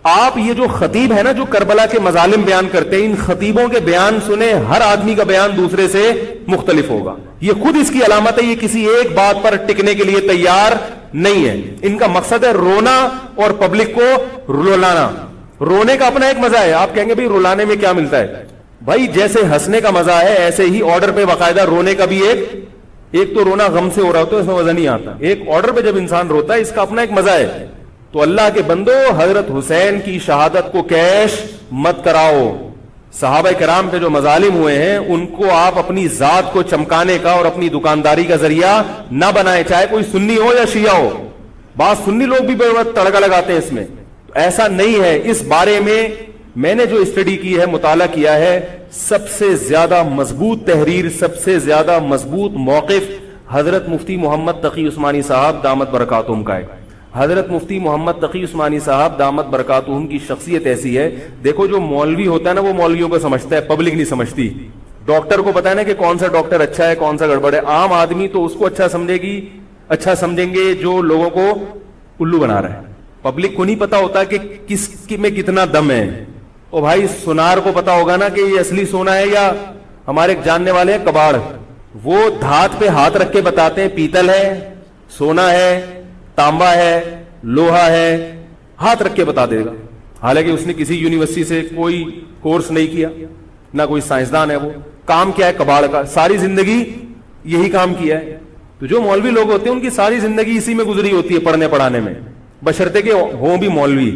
آپ یہ جو خطیب ہے نا جو کربلا کے مظالم بیان کرتے ہیں, ان خطیبوں کے بیان سنیں, ہر آدمی کا بیان دوسرے سے مختلف ہوگا. یہ خود اس کی علامت ہے, یہ کسی ایک بات پر ٹکنے کے لیے تیار نہیں ہے. ان کا مقصد ہے رونا اور پبلک کو رلانا. رونے کا اپنا ایک مزہ ہے. آپ کہیں گے بھائی رلانے میں کیا ملتا ہے؟ بھائی جیسے ہنسنے کا مزہ ہے ایسے ہی آرڈر پہ باقاعدہ رونے کا بھی ایک تو رونا غم سے ہو رہا ہوتا ہے, اس میں مزہ نہیں آتا. ایک آرڈر پہ جب انسان روتا ہے اس کا اپنا ایک مزہ ہے. تو اللہ کے بندو, حضرت حسین کی شہادت کو کیش مت کراؤ. صحابہ کرام پہ جو مظالم ہوئے ہیں ان کو آپ اپنی ذات کو چمکانے کا اور اپنی دکانداری کا ذریعہ نہ بنائیں, چاہے کوئی سنی ہو یا شیعہ ہو. بعض سنی لوگ بھی تڑکا لگاتے ہیں اس میں. ایسا نہیں ہے. اس بارے میں نے جو اسٹڈی کی ہے, مطالعہ کیا ہے, سب سے زیادہ مضبوط تحریر, سب سے زیادہ مضبوط موقف حضرت مفتی محمد تقی عثمانی صاحب دامت برکاتہم کا ہے. حضرت مفتی محمد تقی عثمانی صاحب دامت برکاتہم کی شخصیت ایسی ہے. دیکھو جو مولوی ہوتا ہے نا وہ مولویوں کو سمجھتا ہے, پبلک نہیں سمجھتی. ڈاکٹر کو پتا ہے نا کہ کون سا ڈاکٹر اچھا ہے کون سا گڑبڑ ہے. عام آدمی تو اس کو اچھا سمجھیں گے جو لوگوں کو الو بنا رہا ہے. پبلک کو نہیں پتا ہوتا کہ کس میں کتنا دم ہے. او بھائی سونار کو پتا ہوگا نا کہ یہ اصلی سونا ہے یا ہمارے جاننے والے ہیں کباڑ, وہ دھات پہ ہاتھ رکھ کے بتاتے ہیں پیتل ہے, سونا ہے, تانبا ہے, لوہا ہے, ہاتھ رکھ کے بتا دے گا. حالانکہ اس نے کسی یونیورسٹی سے کوئی کورس نہیں کیا, نہ کوئی سائنسدان ہے. وہ کام کیا ہے کباڑ کا, ساری زندگی یہی کام کیا ہے. تو جو مولوی لوگ ہوتے ہیں ان کی ساری زندگی اسی میں گزری ہوتی ہے, پڑھنے پڑھانے میں, بشرطے کہ ہوں بھی مولوی.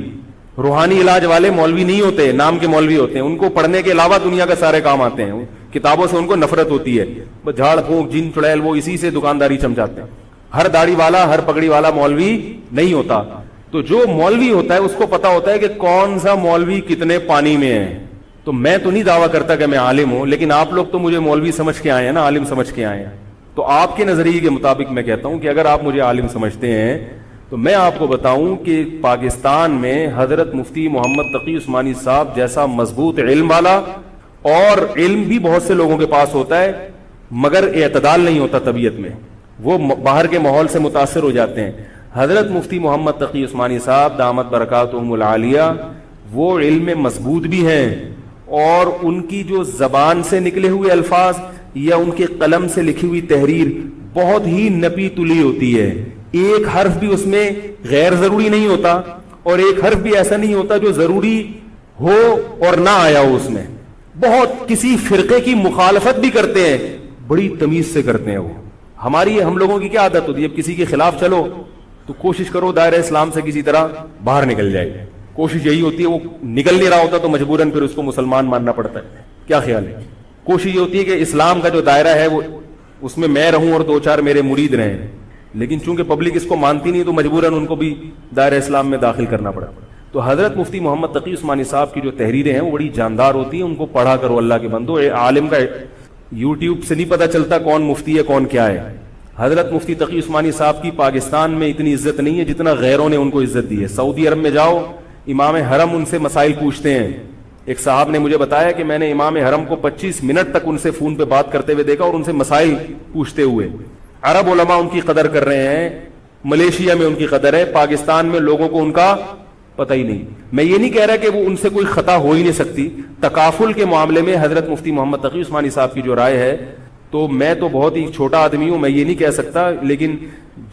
روحانی علاج والے مولوی نہیں ہوتے, نام کے مولوی ہوتے ہیں. ان کو پڑھنے کے علاوہ دنیا کا سارے کام آتے ہیں. کتابوں سے ان کو نفرت ہوتی ہے, بس جھاڑ پھونک جن چڑیل وہ اسی سے دکانداری چمچاتے ہیں. ہر داڑھی والا ہر پگڑی والا مولوی نہیں ہوتا. تو جو مولوی ہوتا ہے اس کو پتا ہوتا ہے کہ کون سا مولوی کتنے پانی میں ہے. تو میں تو نہیں دعویٰ کرتا کہ میں عالم ہوں, لیکن آپ لوگ تو مجھے مولوی سمجھ کے آئے ہیں نا, عالم سمجھ کے آئے ہیں. تو آپ کے نظریے کے مطابق میں کہتا ہوں کہ اگر آپ مجھے عالم سمجھتے ہیں تو میں آپ کو بتاؤں کہ پاکستان میں حضرت مفتی محمد تقی عثمانی صاحب جیسا مضبوط علم والا, اور علم بھی بہت سے لوگوں کے پاس ہوتا ہے مگر اعتدال نہیں ہوتا طبیعت میں, وہ باہر کے ماحول سے متاثر ہو جاتے ہیں. حضرت مفتی محمد تقی عثمانی صاحب دامت برکاتہم العالیہ وہ علم میں مضبوط بھی ہیں, اور ان کی جو زبان سے نکلے ہوئے الفاظ یا ان کے قلم سے لکھی ہوئی تحریر بہت ہی نپی تلی ہوتی ہے. ایک حرف بھی اس میں غیر ضروری نہیں ہوتا, اور ایک حرف بھی ایسا نہیں ہوتا جو ضروری ہو اور نہ آیا ہو اس میں. بہت کسی فرقے کی مخالفت بھی کرتے ہیں, بڑی تمیز سے کرتے ہیں. وہ ہم لوگوں کی کیا عادت ہوتی ہے, جب کسی کے خلاف چلو تو کوشش کرو دائرہ اسلام سے کسی طرح باہر نکل جائے. کوشش یہی ہوتی ہے, وہ نکل نہیں رہا ہوتا تو مجبوراً پھر اس کو مسلمان ماننا پڑتا ہے. کیا خیال ہے؟ کوشش یہ ہوتی ہے کہ اسلام کا جو دائرہ ہے وہ اس میں رہوں اور 2-4 میرے مرید رہیں, لیکن چونکہ پبلک اس کو مانتی نہیں تو مجبوراً ان کو بھی دائرہ اسلام میں داخل کرنا پڑا. تو حضرت مفتی محمد تقی عثمانی صاحب کی جو تحریریں ہیں وہ بڑی جاندار ہوتی ہیں, ان کو پڑھا کرو. اللہ کے بندو, عالم کا یوٹیوب سے نہیں پتا چلتا کون مفتی ہے کون کیا ہے. حضرت مفتی تقی عثمانی صاحب کی پاکستان میں اتنی عزت نہیں ہے جتنا غیروں نے ان کو عزت دی ہے. سعودی عرب میں جاؤ, امام حرم ان سے مسائل پوچھتے ہیں. ایک صاحب نے مجھے بتایا کہ میں نے امام حرم کو 25 منٹ تک ان سے فون پہ بات کرتے ہوئے دیکھا اور ان سے مسائل پوچھتے ہوئے. عرب علماء ان کی قدر کر رہے ہیں, ملیشیا میں ان کی قدر ہے, پاکستان میں لوگوں کو ان کا پتہ ہی نہیں. میں یہ نہیں کہہ رہا کہ وہ ان سے کوئی خطا ہو ہی نہیں سکتی. تکافل کے معاملے میں حضرت مفتی محمد تقی عثمانی صاحب کی جو رائے ہے, تو میں تو بہت ہی چھوٹا آدمی ہوں, میں یہ نہیں کہہ سکتا, لیکن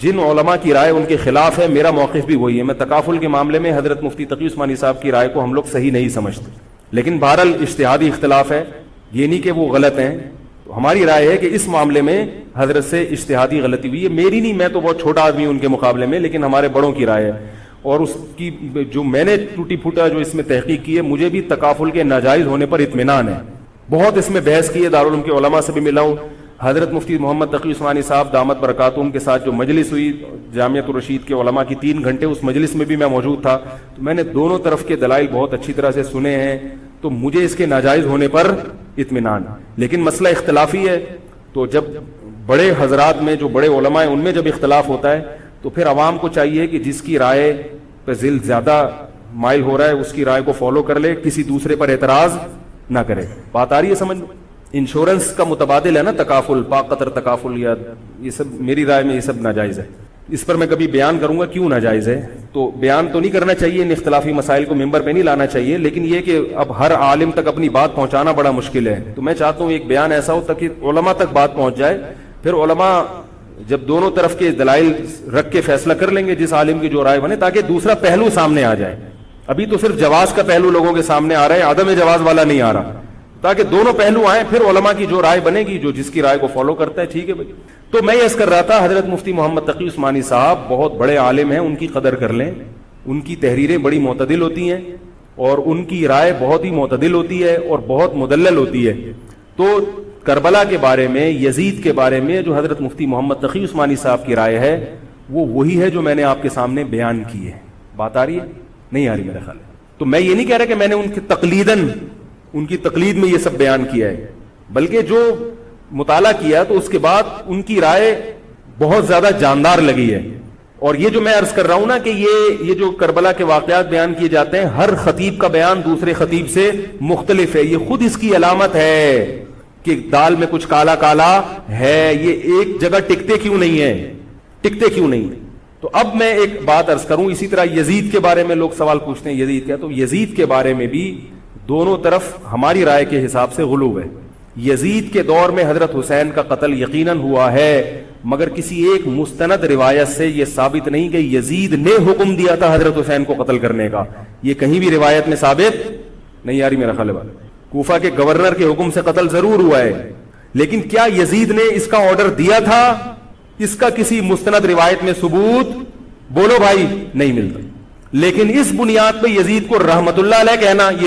جن علماء کی رائے ان کے خلاف ہے میرا موقف بھی وہی ہے. میں تکافل کے معاملے میں حضرت مفتی تقی عثمانی صاحب کی رائے کو ہم لوگ صحیح نہیں سمجھتے, لیکن بہرحال اجتہادی اختلاف ہے, یہ نہیں کہ وہ غلط ہیں. تو ہماری رائے ہے کہ اس معاملے میں حضرت سے اجتہادی غلطی ہوئی ہے. میری نہیں, میں تو بہت چھوٹا آدمی ہوں ان کے مقابلے میں, لیکن ہمارے بڑوں کی رائے ہے. اور اس کی جو میں نے ٹوٹی پھوٹا جو اس میں تحقیق کی ہے, مجھے بھی تکافل کے ناجائز ہونے پر اطمینان ہے. بہت اس میں بحث کی ہے, دارالعلوم کے علماء سے بھی ملا ہوں. حضرت مفتی محمد تقی عثمانی صاحب دامت برکاتہم کے ساتھ جو مجلس ہوئی جامعۃ الرشید کے علماء کی 3 گھنٹے, اس مجلس میں بھی میں موجود تھا. تو میں نے دونوں طرف کے دلائل بہت اچھی طرح سے سنے ہیں, تو مجھے اس کے ناجائز ہونے پر اطمینان. لیکن مسئلہ اختلافی ہے, تو جب بڑے حضرات میں جو بڑے علماء ہیں ان میں جب اختلاف ہوتا ہے تو پھر عوام کو چاہیے کہ جس کی رائے پہ زیادہ مائل ہو رہا ہے اس کی رائے کو فالو کر لے, کسی دوسرے پر اعتراض نہ کرے. بات آ رہی ہے سمجھ؟ انشورنس کا متبادل ہے نا تکافل, پاک قطر تکافل, یا یہ سب میری رائے میں یہ سب ناجائز ہے. اس پر میں کبھی بیان کروں گا کیوں ناجائز ہے. تو بیان تو نہیں کرنا چاہیے, ان اختلافی مسائل کو ممبر پہ نہیں لانا چاہیے, لیکن یہ کہ اب ہر عالم تک اپنی بات پہنچانا بڑا مشکل ہے. تو میں چاہتا ہوں ایک بیان ایسا ہو تاکہ علماء تک بات پہنچ جائے, پھر علماء جب دونوں طرف کے دلائل رکھ کے فیصلہ کر لیں گے جس عالم کی جو رائے بنے, تاکہ دوسرا پہلو سامنے آ جائے. ابھی تو صرف جواز کا پہلو لوگوں کے سامنے آ رہا ہے, عدم جواز والا نہیں آ رہا, تاکہ دونوں پہلو آئیں, پھر علماء کی جو رائے بنے گی, جو جس کی رائے کو فالو کرتا ہے, ٹھیک ہے بھائی. تو میں یہ کر رہا تھا, حضرت مفتی محمد تقی عثمانی صاحب بہت بڑے عالم ہیں, ان کی قدر کر لیں. ان کی تحریریں بڑی معتدل ہوتی ہیں اور ان کی رائے بہت ہی معتدل ہوتی ہے اور بہت مدلل ہوتی ہے. تو کربلا کے بارے میں, یزید کے بارے میں جو حضرت مفتی محمد تقی عثمانی صاحب کی رائے ہے وہ وہی ہے جو میں نے آپ کے سامنے بیان کی ہے. بات آ رہی ہے؟ نہیں آ رہی میرا خیال ہے. تو میں یہ نہیں کہہ رہا کہ میں نے ان کی تقلید میں یہ سب بیان کیا ہے, بلکہ جو مطالعہ کیا تو اس کے بعد ان کی رائے بہت زیادہ جاندار لگی ہے. اور یہ جو میں عرض کر رہا ہوں نا کہ یہ جو کربلا کے واقعات بیان کیے جاتے ہیں, ہر خطیب کا بیان دوسرے خطیب سے مختلف ہے. یہ خود اس کی علامت ہے کہ دال میں کچھ کالا کالا ہے, یہ ایک جگہ ٹکتے کیوں نہیں. تو اب میں ایک بات عرض کروں, اسی طرح یزید کے بارے میں لوگ سوال پوچھتے ہیں یزید کیا, تو یزید کے بارے میں بھی دونوں طرف ہماری رائے کے حساب سے غلو ہے. یزید کے دور میں حضرت حسین کا قتل یقیناً ہوا ہے, مگر کسی ایک مستند روایت سے یہ ثابت نہیں کہ یزید نے حکم دیا تھا حضرت حسین کو قتل کرنے کا. یہ کہیں بھی روایت میں ثابت نہیں آ رہی میرا خیال ہے. کوفہ کے گورنر کے حکم سے قتل ضرور ہوا ہے, لیکن کیا یزید نے اس کا آرڈر دیا تھا, اس کا کسی مستند روایت میں ثبوت بولو بھائی نہیں ملتا. لیکن اس بنیاد پہ یزید کو رحمت اللہ علیہ کہنا یہ